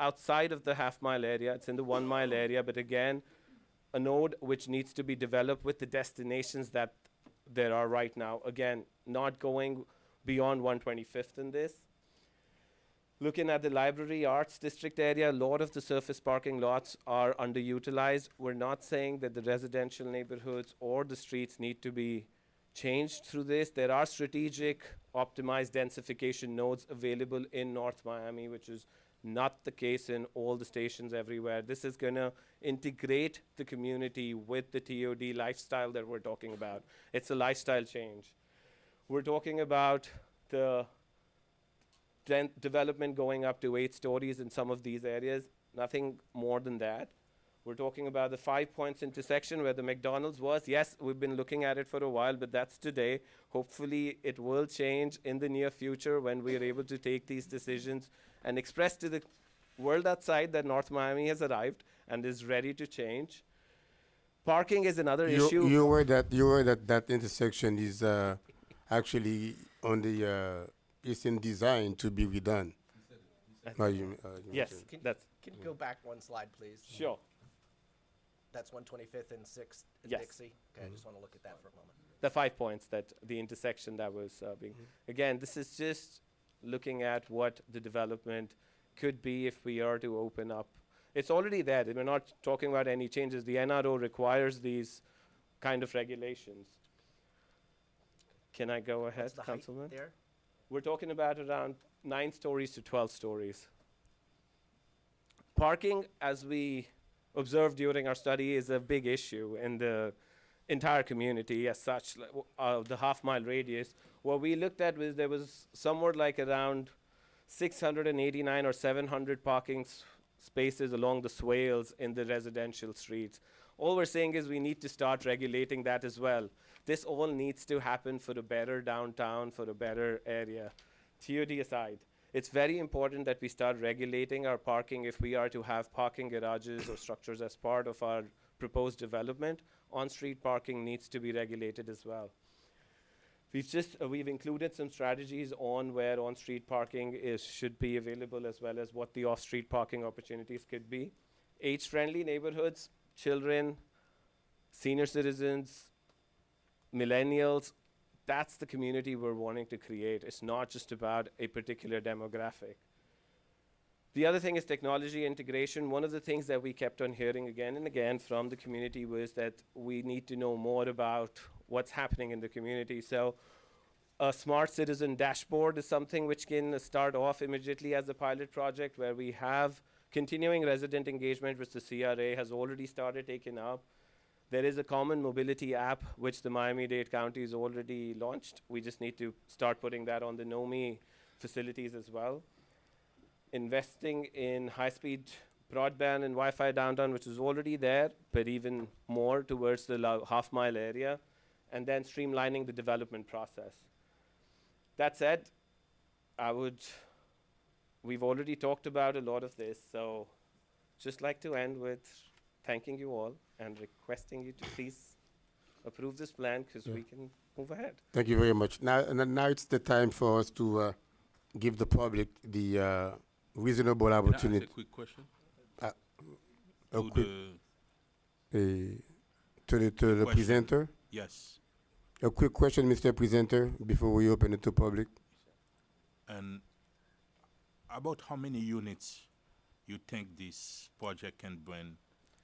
outside of the half mile area. It's in the 1 mile area, but again, a node which needs to be developed with the destinations that there are right now. Again, not going beyond 125th in this. Looking at the library arts district area, a lot of the surface parking lots are underutilized. We're not saying that the residential neighborhoods or the streets need to be changed through this. There are strategic optimized densification nodes available in North Miami, which is not the case in all the stations everywhere. This is going to integrate the community with the TOD lifestyle that we're talking about. It's a lifestyle change. We're talking about the development going up to 8 stories in some of these areas, nothing more than that. We're talking about the 5 points intersection where the McDonald's was. Yes, we've been looking at it for a while, but that's today. Hopefully it will change in the near future when we're able to take these decisions and express to the world outside that North Miami has arrived and is ready to change. Parking is another issue. You were that intersection is actually on the it's in design to be redone. Yes, that's Can you go back one slide, please? sure. That's 125th and 6th in Yes. Dixie. Okay, I just want to look at that for a moment. The 5 points that the intersection that was being. Again, this is just looking at what the development could be if we are to open up. It's already there. We're not talking about any changes. The NRO requires these kind of regulations. Can I go ahead, What's the height Councilman? there? We're talking about around 9 stories to 12 stories. Parking, as we observed during our study is a big issue in the entire community as such, the half-mile radius. What we looked at was there was somewhat like around 689 or 700 parking spaces along the swales in the residential streets. All we're saying is we need to start regulating that as well. This all needs to happen for a better downtown, for a better area. TOD aside, it's very important that we start regulating our parking if we are to have parking garages or structures as part of our proposed development. On-street parking needs to be regulated as well. We've included some strategies on where on-street parking should be available, as well as what the off-street parking opportunities could be. Age-friendly neighborhoods, children, senior citizens, millennials, that's the community we're wanting to create. It's not just about a particular demographic. The other thing is technology integration. One of the things that we kept on hearing again and again from the community was that we need to know more about what's happening in the community. So a smart citizen dashboard is something which can start off immediately as a pilot project, where we have continuing resident engagement, which the CRA has already started taking up. There is a common mobility app, which the Miami-Dade County has already launched. We just need to start putting that on the NOMI facilities as well. Investing in high-speed broadband and Wi-Fi downtown, which is already there, but even more towards the half-mile area, and then streamlining the development process. That said, we've already talked about a lot of this, so just like to end with thanking you all and requesting you to please approve this plan, because we can move ahead. Thank you very much. Now it's the time for us to give the public the reasonable Can I ask opportunity. a quick question? A To quick, to the question. presenter. Yes. A quick question, Mr. Presenter, before we open it to public. And about how many units you think this project can bring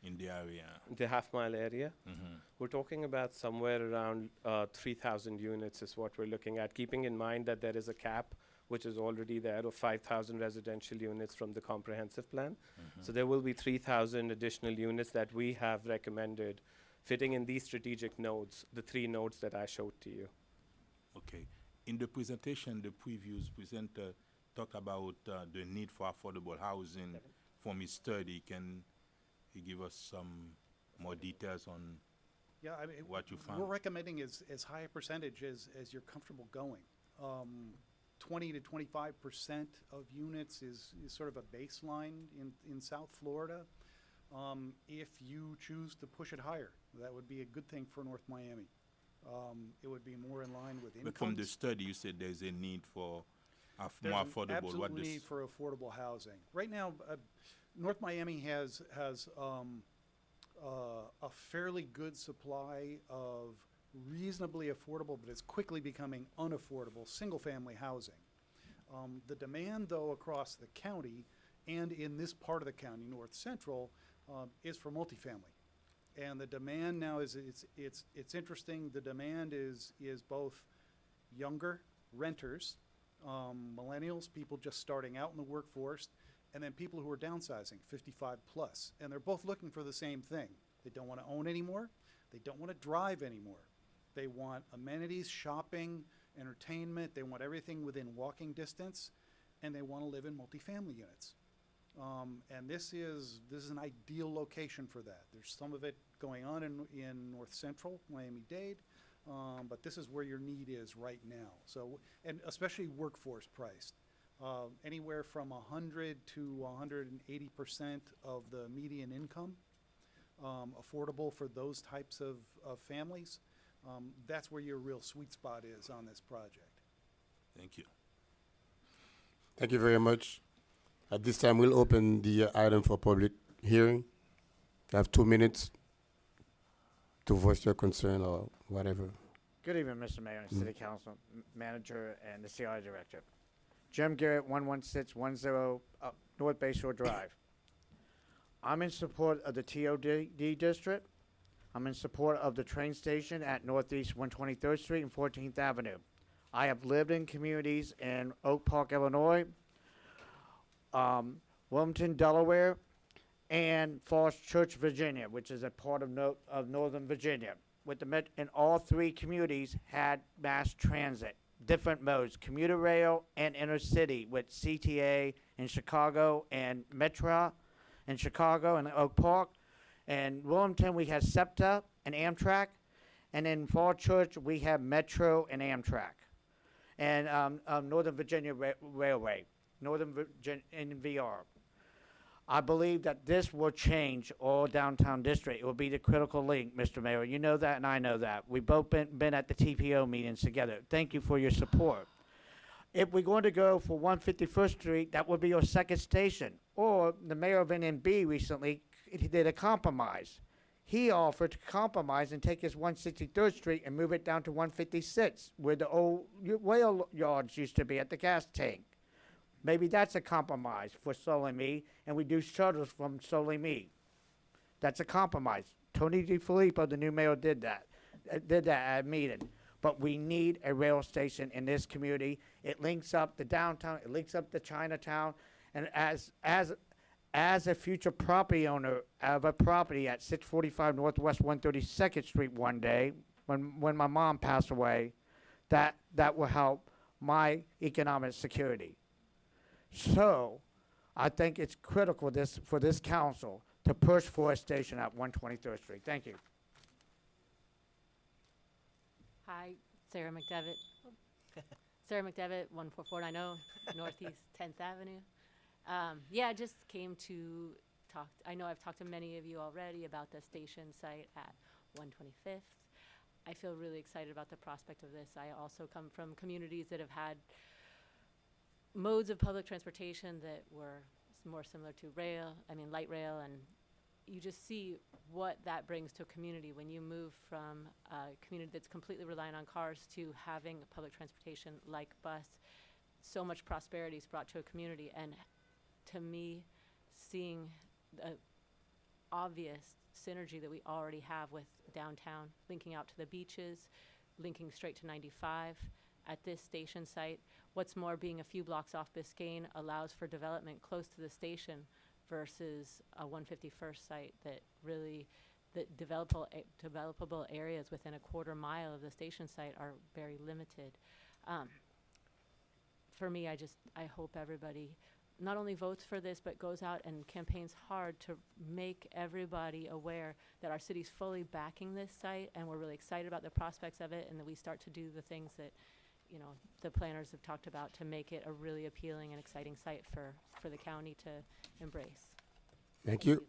in the area? The half-mile area, Mhm. we're talking about somewhere around 3,000 units is what we're looking at, keeping in mind that there is a cap which is already there of 5,000 residential units from the comprehensive plan. So there will be 3,000 additional units that we have recommended fitting in these strategic nodes, the 3 nodes that I showed to you. Okay. In the presentation, the previous presenter talked about the need for affordable housing from his study. Can he give us some more details on Yeah, I mean, what you found? we're recommending as high a percentage as you're comfortable going. 20 to 25% of units is sort of a baseline in South Florida. If you choose to push it higher, that would be a good thing for North Miami. It would be more in line with incomes. But from the study, you said there's a need for There's more an affordable. absolute What need this? for affordable housing. Right now, North Miami has a fairly good supply of reasonably affordable, but it's quickly becoming unaffordable, single-family housing. The demand, though, across the county and in this part of the county, North Central, is for multifamily. And the demand now it's interesting. The demand is both younger renters, millennials, people just starting out in the workforce, and then people who are downsizing, 55 plus. And they're both looking for the same thing. They don't want to own anymore. They don't want to drive anymore. They want amenities, shopping, entertainment. They want everything within walking distance, and they want to live in multifamily units. And this is an ideal location for that. There's some of it going on in North Central, Miami-Dade, but this is where your need is right now. So, and especially workforce priced. Anywhere from 100 to 180% of the median income, affordable for those types of families. That's where your real sweet spot is on this project. Thank you. Thank you very much. At this time, we'll open the item for public hearing. You have 2 minutes to voice your concern or whatever. Good evening, Mr. Mayor and City Council, Manager, and the CRA Director. Jim Garrett, 11610 North Bay Shore Drive. I'm in support of the TOD district. I'm in support of the train station at Northeast 123rd Street and 14th Avenue. I have lived in communities in Oak Park, Illinois, Wilmington, Delaware, and Falls Church, Virginia, which is a part of, of Northern Virginia. And all three communities had mass transit, different modes, commuter rail and intercity, with CTA in Chicago and Metra in Chicago and Oak Park. And Wilmington, we had SEPTA and Amtrak. And in Falls Church, we have Metro and Amtrak. And Northern Virginia Railway, Northern Virginia and VR. I believe that this will change all downtown district. It will be the critical link, Mr. Mayor. You know that, and I know that. We've both been at the TPO meetings together. Thank you for your support. If we're going to go for 151st Street, that would be your second station. Or the mayor of NNB recently, he did a compromise. He offered to compromise and take his 163rd Street and move it down to 156, where the old rail yards used to be at the gas tank. Maybe that's a compromise for Solimi, and we do shuttles from Solimi. That's a compromise. Tony DeFilippo, the new mayor, did that at a meeting. But we need a rail station in this community. It links up the downtown. It links up the Chinatown. And as a future property owner of a property at 645 Northwest 132nd Street one day, when my mom passed away, that will help my economic security. So I think it's critical for this council to push for a station at 123rd Street. Thank you. Hi, Sarah McDevitt. Sarah McDevitt, 14490 Northeast 10th Avenue. Yeah, I just came to talk. I know I've talked to many of you already about the station site at 125th. I feel really excited about the prospect of this. I also come from communities that have had modes of public transportation that were more similar to light rail, and you just see what that brings to a community when you move from a community that's completely reliant on cars to having public transportation like bus. So much prosperity is brought to a community, and to me, seeing the obvious synergy that we already have with downtown, linking out to the beaches, linking straight to 95 at this station site. What's more, being a few blocks off Biscayne allows for development close to the station versus a 151st site that really, the developable areas within a quarter mile of the station site are very limited. For me, I hope everybody not only votes for this, but goes out and campaigns hard to make everybody aware that our city's fully backing this site, and we're really excited about the prospects of it, and that we start to do the things that, you know, the planners have talked about to make it a really appealing and exciting site for the county to embrace. Thank you.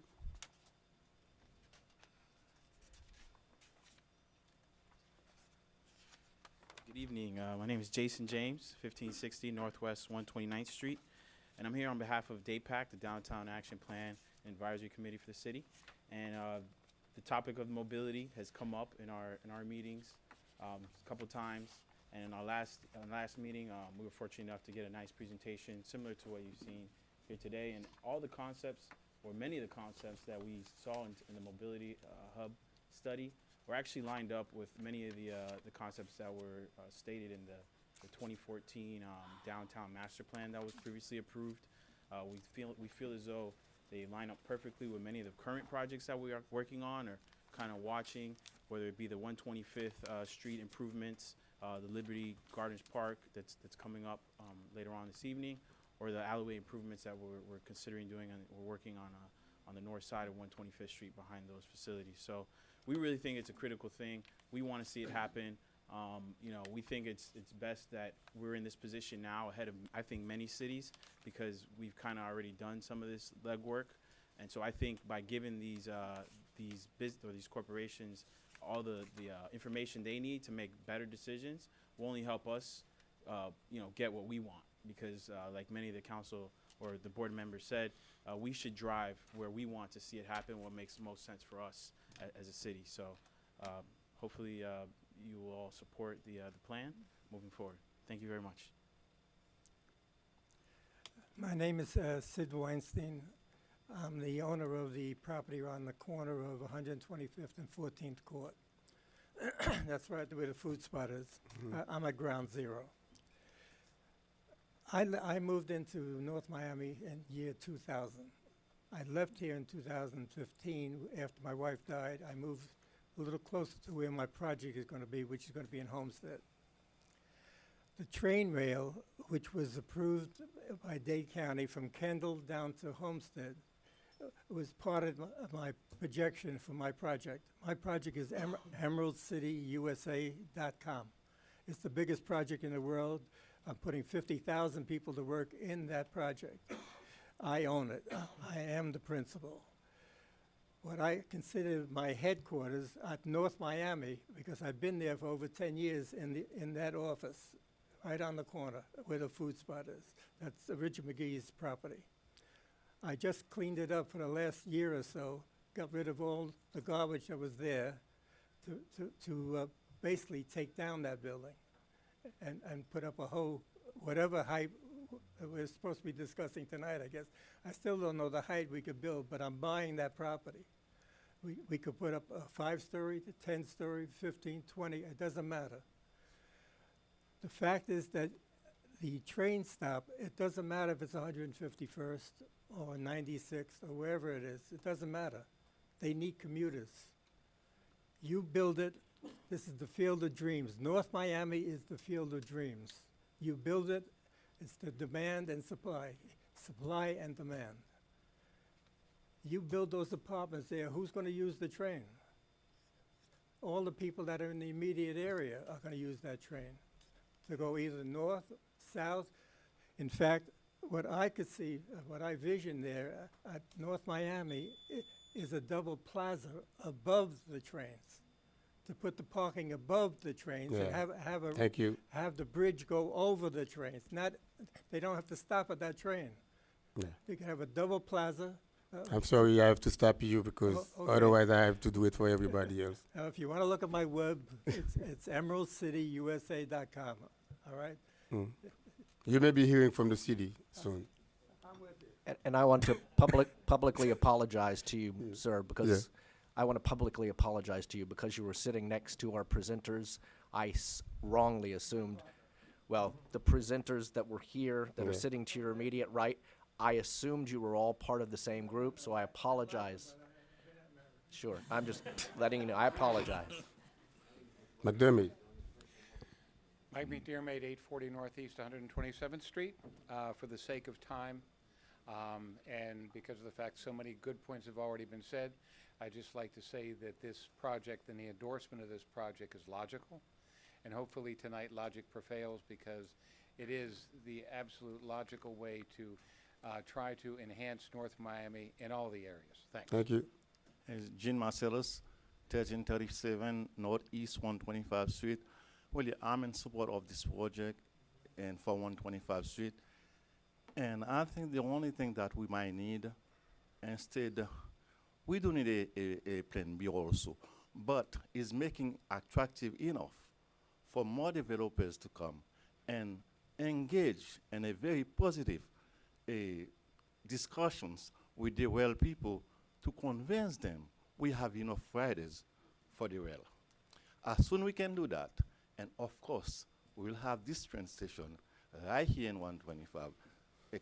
Good evening. My name is Jason James, 1560 Northwest 129th Street, and I'm here on behalf of DAPAC, the Downtown Action Plan Advisory Committee for the city. And the topic of mobility has come up in our meetings a couple times. And in our last meeting, we were fortunate enough to get a nice presentation similar to what you've seen here today. And all the concepts, or many of the concepts that we saw in the mobility hub study, were actually lined up with many of the concepts that were stated in the 2014 downtown master plan that was previously approved. We feel as though they line up perfectly with many of the current projects that we are working on or kind of watching, whether it be the 125th Street improvements, the Liberty Gardens Park that's coming up later on this evening, or the alleyway improvements that we're considering doing, and we're working on the north side of 125th Street behind those facilities. So we really think it's a critical thing. We want to see it happen. You know, we think it's best that we're in this position now ahead of, I think, many cities, because we've kind of already done some of this legwork. And so I think by giving these corporations all the information they need to make better decisions will only help us, you know, get what we want. Because like many of the council or the board members said, we should drive where we want to see it happen, what makes the most sense for us as a city. So hopefully you will all support the plan moving forward. Thank you very much. My name is Sid Weinstein. I'm the owner of the property around the corner of 125th and 14th Court. That's right where the food spot is. I'm at ground zero. I moved into North Miami in year 2000. I left here in 2015 after my wife died. I moved a little closer to where my project is going to be, which is going to be in Homestead. The train rail, which was approved by Dade County from Kendall down to Homestead, was part of my projection for my project. My project is EmeraldCityUSA.com. It's the biggest project in the world. I'm putting 50,000 people to work in that project. I own it. I am the principal. What I consider my headquarters at North Miami, because I've been there for over 10 years in that office, right on the corner where the food spot is. That's Richard McGee's property. I just cleaned it up for the last year or so, got rid of all the garbage that was there to basically take down that building and put up a whole, whatever height we're supposed to be discussing tonight, I guess. I still don't know the height we could build, but I'm buying that property. We could put up a 5-story, to 10-story, 15, 20, it doesn't matter. The fact is that the train stop, it doesn't matter if it's 151st or 96th or wherever it doesn't matter. They need commuters. You build it, this is the field of dreams. North Miami is the field of dreams. You build it, it's the demand and supply and demand. You build those apartments there, who's going to use the train? All the people that are in the immediate area are going to use that train to go either north, south. In fact, what I could see, what I vision there at North Miami is a double plaza above the trains, to put the parking above the trains and have the bridge go over the trains. They don't have to stop at that train. Yeah. They can have a double plaza. I'm sorry, I have to stop you because otherwise I have to do it for everybody else. If you want to look at my web, it's EmeraldCityUSA.com. All right. You may be hearing from the city soon. And I want to publicly apologize to you, sir, because I want to publicly apologize to you because you were sitting next to our presenters. I wrongly assumed, well, the presenters that were here, that are sitting to your immediate right, I assumed you were all part of the same group, so I apologize. Sure, I'm just letting you know, I apologize. McDermott. Mike McDermott, 840 Northeast 127th Street. For the sake of time and because of the fact so many good points have already been said, I'd just like to say that this project and the endorsement of this project is logical. And hopefully tonight logic prevails because it is the absolute logical way to try to enhance North Miami in all the areas. Thanks. Thank you. As Gene Marcellus, 1337 Northeast 125th Street. Well, yeah, I'm in support of this project and for 125th Street. And I think the only thing that we might need, instead, we do need a plan B also, but is making attractive enough for more developers to come and engage in a very positive discussions with the well people to convince them we have enough riders for the rail. As soon we can do that, and of course, we'll have this train station right here in 125,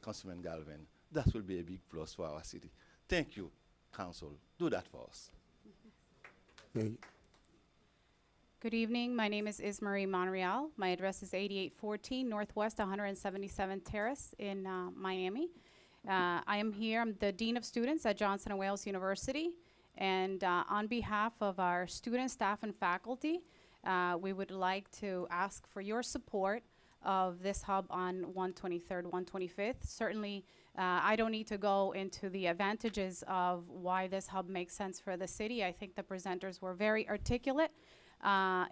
Councilman Galvin. That will be a big plus for our city. Thank you, Council. Do that for us. Good evening. My name is Ismarie Monreal. My address is 8814 Northwest 177th Terrace in Miami. I am here. I'm the Dean of Students at Johnson & Wales University. And on behalf of our students, staff, and faculty, we would like to ask for your support of this hub on 123rd, 125th. Certainly, I don't need to go into the advantages of why this hub makes sense for the city. I think the presenters were very articulate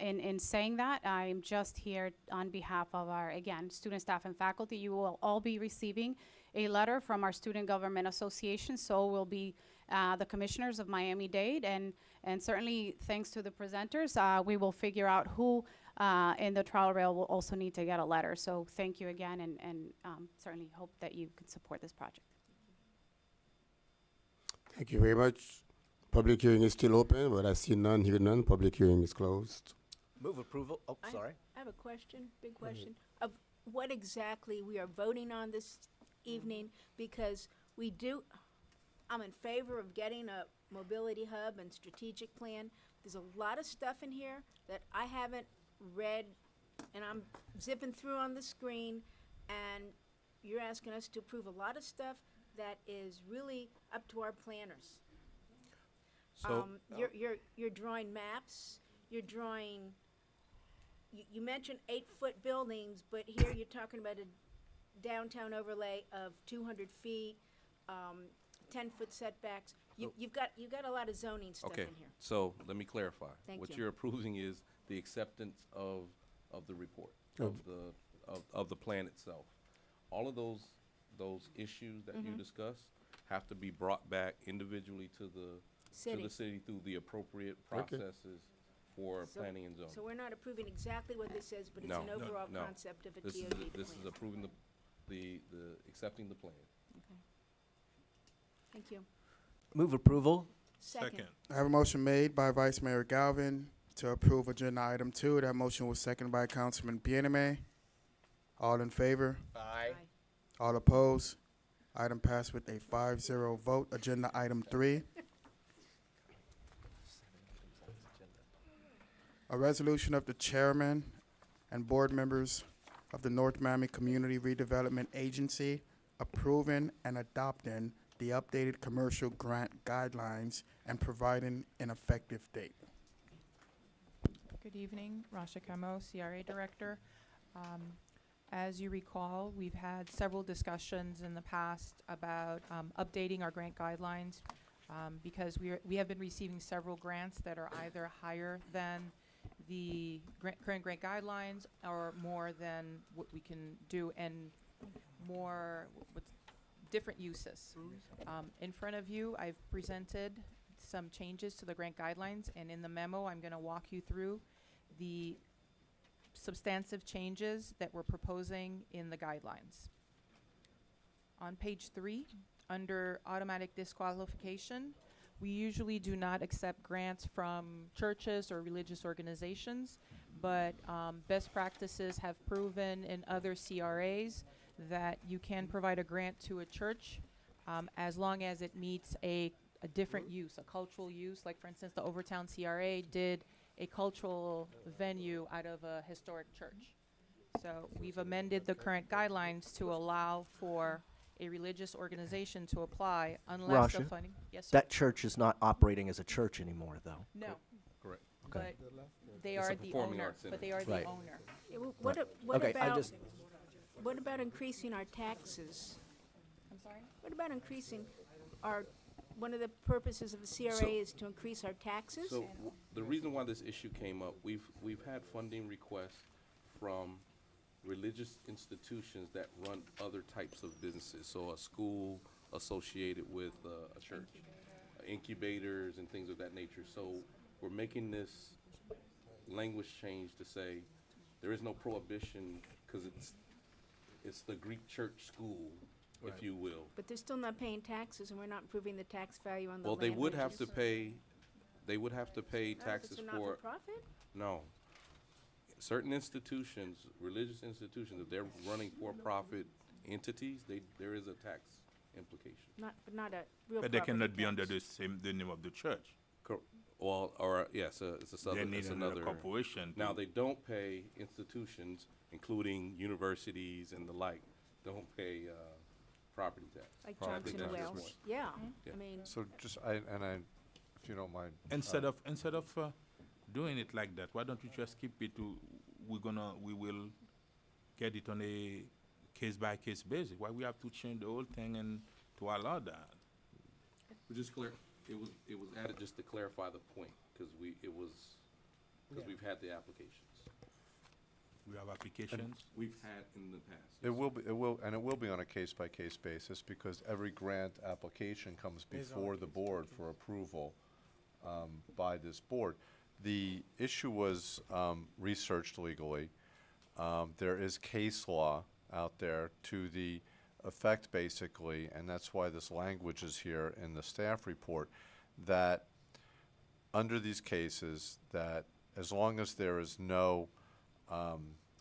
in saying that. I'm just here on behalf of our, again, student, staff, and faculty. You will all be receiving a letter from our Student Government Association, so will be the commissioners of Miami-Dade, and certainly thanks to the presenters, we will figure out who in the trial rail will also need to get a letter. So thank you again, and certainly hope that you can support this project. Thank you very much. Public hearing is still open, but I see none, hear none. Public hearing is closed. Move approval. Oh, sorry. I have a question, big question, of what exactly we are voting on this evening, because we do, I'm in favor of getting a mobility hub and strategic plan. There's a lot of stuff in here that I haven't read, and I'm zipping through on the screen, and you're asking us to approve a lot of stuff that is really up to our planners. So, You're drawing maps, you're drawing, you mentioned 8-foot buildings, but here you're talking about a downtown overlay of 200 feet, 10-foot setbacks. You've got a lot of zoning stuff Okay, in here. so let me clarify. Thank What you. you're approving is the acceptance of the report, of the plan itself. All of those issues that you discussed have to be brought back individually to the city through the appropriate processes for planning and zoning. So we're not approving exactly what this says, but it's an overall concept of a This is TOD plan. This is approving the accepting the plan. Okay. Thank you. Move approval. Second. I have a motion made by Vice Mayor Galvin to approve agenda item 2. That motion was seconded by Councilman Bieneme. All in favor? Aye. All opposed? Item passed with a 5-0 vote. Agenda item 3. A resolution of the chairman and board members of the North Miami Community Redevelopment Agency approving and adopting the updated commercial grant guidelines and providing an effective date. Good evening, Rasha Camo, CRA Director. As you recall, we've had several discussions in the past about updating our grant guidelines because we have been receiving several grants that are either higher than the current grant guidelines or more than what we can do and more with different uses. In front of you, I've presented some changes to the grant guidelines, and in the memo, I'm going to walk you through the substantive changes that we're proposing in the guidelines. On page 3, under automatic disqualification, we usually do not accept grants from churches or religious organizations, but best practices have proven in other CRAs that you can provide a grant to a church as long as it meets a different use, a cultural use. Like, for instance, the Overtown CRA did a cultural venue out of a historic church. So we've amended the current guidelines to allow for a religious organization to apply unless the Rasha, funding. Yes, sir. that church is not operating as a church anymore, though. No. Correct. But they It's are a the performing owner. arts center. But they are Right. the owner. Yeah, what Okay, I about, just- what about increasing our taxes? I'm sorry? What about increasing our, one of the purposes of the CRA So- is to increase our taxes? So the reason why this issue came up, we've had funding requests from religious institutions that run other types of businesses. So a school associated with a church, incubators and things of that nature. So we're making this language change to say there is no prohibition because it's the Greek church school, if you will. But they're still not paying taxes, and we're not improving the tax value on the Well, land. they would have to wages. pay, they would have to pay Oh, if taxes it's a for, not-for-profit? no. Certain institutions, religious institutions, if they're running for-profit entities, there is a tax implication. But not a real But they property cannot be tax. under the name of the church. Well, or, yes, it's a They southern, need it's another another. corporation. Now, to- they don't pay institutions, including universities and the like, don't pay, property tax. Like I think Johnson that's your Wells, point. yeah, Yeah. I mean, So just, if you don't mind. Instead of doing it like that, why don't you just keep it to, we will get it on a case-by-case basis? Why we have to change the whole thing and to allow that? But just clear, it was added just to clarify the point, because we've had the applications. We have applications. We've had in the past. It will be on a case-by-case basis because every grant application comes before the board for approval by this board. The issue was researched legally. There is case law out there to the effect, basically, and that's why this language is here in the staff report, that under these cases, that as long as there is no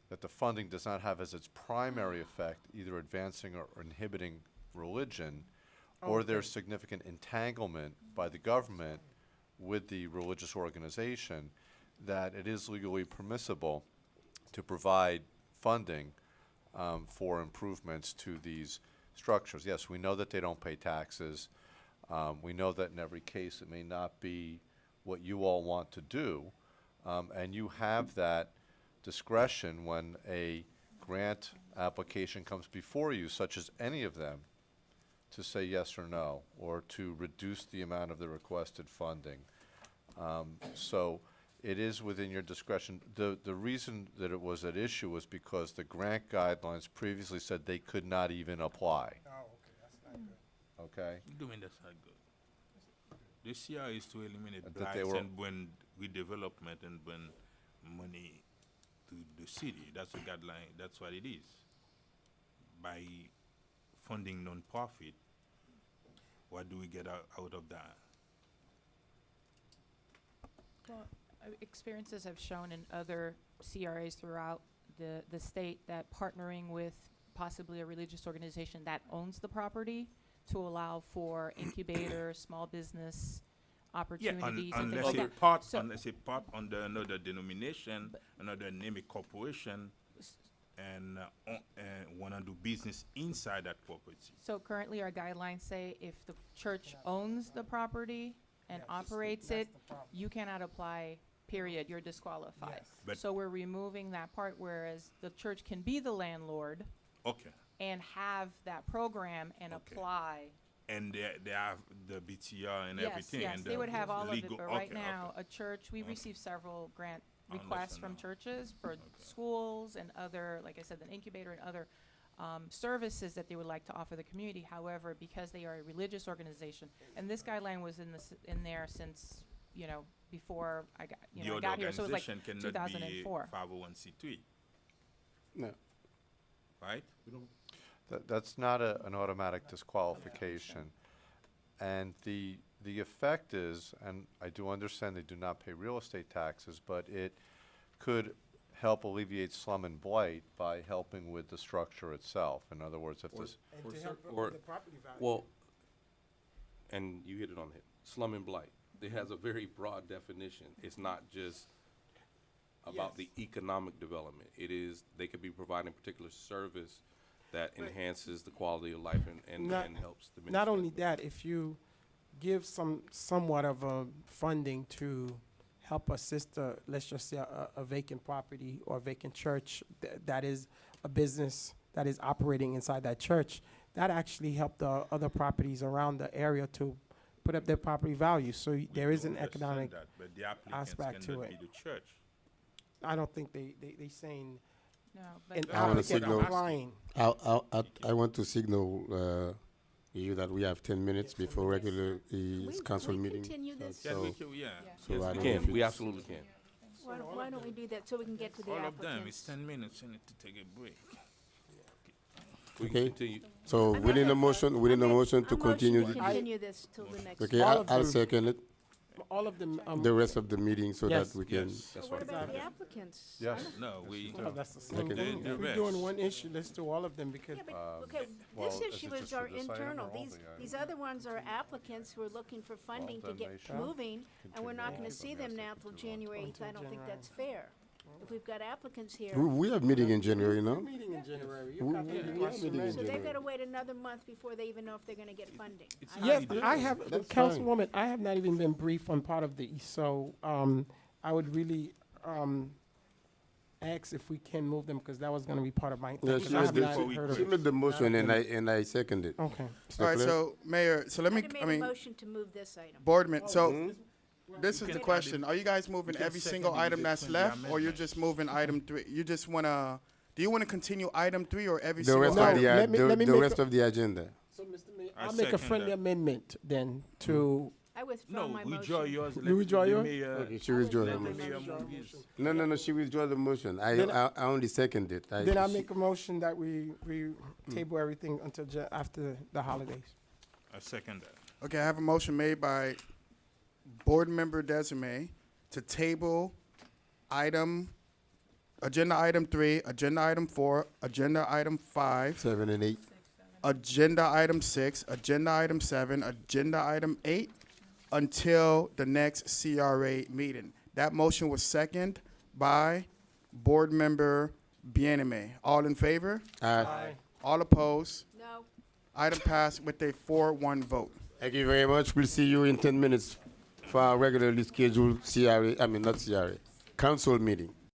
that the funding does not have as its primary effect either advancing or inhibiting religion, or there's significant entanglement by the government with the religious organization, that it is legally permissible to provide funding for improvements to these structures. Yes, we know that they don't pay taxes. We know that in every case it may not be what you all want to do, and you have that discretion when a grant application comes before you, such as any of them, to say yes or no, or to reduce the amount of the requested funding. So it is within your discretion. The reason that it was at issue was because the grant guidelines previously said they could not even apply. Oh, okay, that's not good. Okay? Doing that's not good. The CRA is to eliminate And that they blights were- and bring redevelopment and bring money to the city. That's the guideline. That's what it is. By funding non-profit, what do we get out of that? Well, experiences have shown in other CRAs throughout the state that partnering with possibly a religious organization that owns the property to allow for incubator, small business opportunities and things unless like a that. part, So- unless a part under another denomination, another name a corporation, and want to do business inside that property. So currently, our guidelines say if the church owns the property and operates it, you cannot apply, period, you're disqualified. But- So we're removing that part, whereas the church can be the landlord Okay. and have that program and apply. And they have the BTR and Yes, everything. yes, and they would have all of it, legal- but right okay, now, okay. a church, we Okay. receive several grant I requests understand from now. churches for schools and other, like I said, the incubator and other services that they would like to offer the community. However, because they are a religious organization, and this guideline was in there since, you know, before I got, The I other got here, so it was like organization cannot be 2004. 501c3, No. right? That's not an automatic disqualification. And the effect is, and I do understand they do not pay real estate taxes, but it could help alleviate slum and blight by helping with the structure itself. In other words, if this, And to help or- with the property value. Well, and you hit it on the head, slum and blight. It has a very broad definition. It's not just about the economic development. It is, they could be providing particular service that enhances the quality of life and helps the Not only that, if you give somewhat of a funding to help assist, let's just say a vacant property or a vacant church that is a business that is operating inside that church, that actually helped the other properties around the area to put up their property value. So there is an economic But the applicants aspect to cannot it. be the church. I don't think they saying No, an but I want to applicant signal. applying. I want to signal you that we have 10 minutes before regular council meeting. continue this? So, Yeah, so, we can, yeah. so I we don't know can, if we it's- absolutely can. Why don't we do that so we can get to the All of applicants? them, it's 10 minutes, you need to take a break. We can Okay. continue. So I'm we need a okay. motion. We need a motion to continue. To the- continue this till the next. Okay, All of I'll them. second it. All of them. The rest of the meeting so Yes. that we can. Yes. That's What right. about the applicants? Yes. I don't- No, we, Well, that's the same Okay. thing. The If we're doing rest. one issue, let's do all of them because Yeah, but, Um, okay, well, this is issue it is just our for this item internal. or all These, the items? these other ones are applicants who are looking for funding to then get they should moving, and we're not continue. gonna see them now till January 8th. I don't think that's fair. If we've got applicants here, We have meeting in January, no? We're meeting in January. We- You got we- meeting we in are meeting in January. so they've January. gotta wait another month before they even know if they're gonna get funding. it's I not Yes, ridiculous. I have, That's fine. Councilwoman, I have not even been briefed on part of these, so, I would really, ask if we can move them, because that was gonna be part of my. Yeah, because she I made have the, not Before heard of she it. made the motion and I second it. Okay. Mr. All right, Clerk? so Mayor, so let me, I'd I have made a mean, motion to move this item. Boardman, so Hmm? this is can the add question. it- Are you guys moving can every second single it item with that's the left, or you're amendment. just moving item 3? You just wanna, do you wanna continue item 3 or every The single rest No, of item? the, let me- let me the make rest a- of the agenda. So, Mr. Mayor, I I'll make a second friendly that. amendment then to, I withdraw No, my withdraw motion. yours. You let withdraw the yours? mayor- Okay, she withdraw Let the the motion. mayor move his. No, she withdraw the motion. Then I only second it. then I make a motion that we table everything until after the holidays. I second that. Okay, I have a motion made by Board Member Desiree to table agenda item 3, agenda item 4, agenda item 5, 7 and 8. agenda item 6, agenda item 7, agenda item 8 until the next CRA meeting. That motion was seconded by Board Member Bieneme. All in favor? Aye. All opposed? No. Item passed with a 4-1 vote. Thank you very much. We'll see you in 10 minutes for our regularly scheduled CRA, not CRA, council meeting.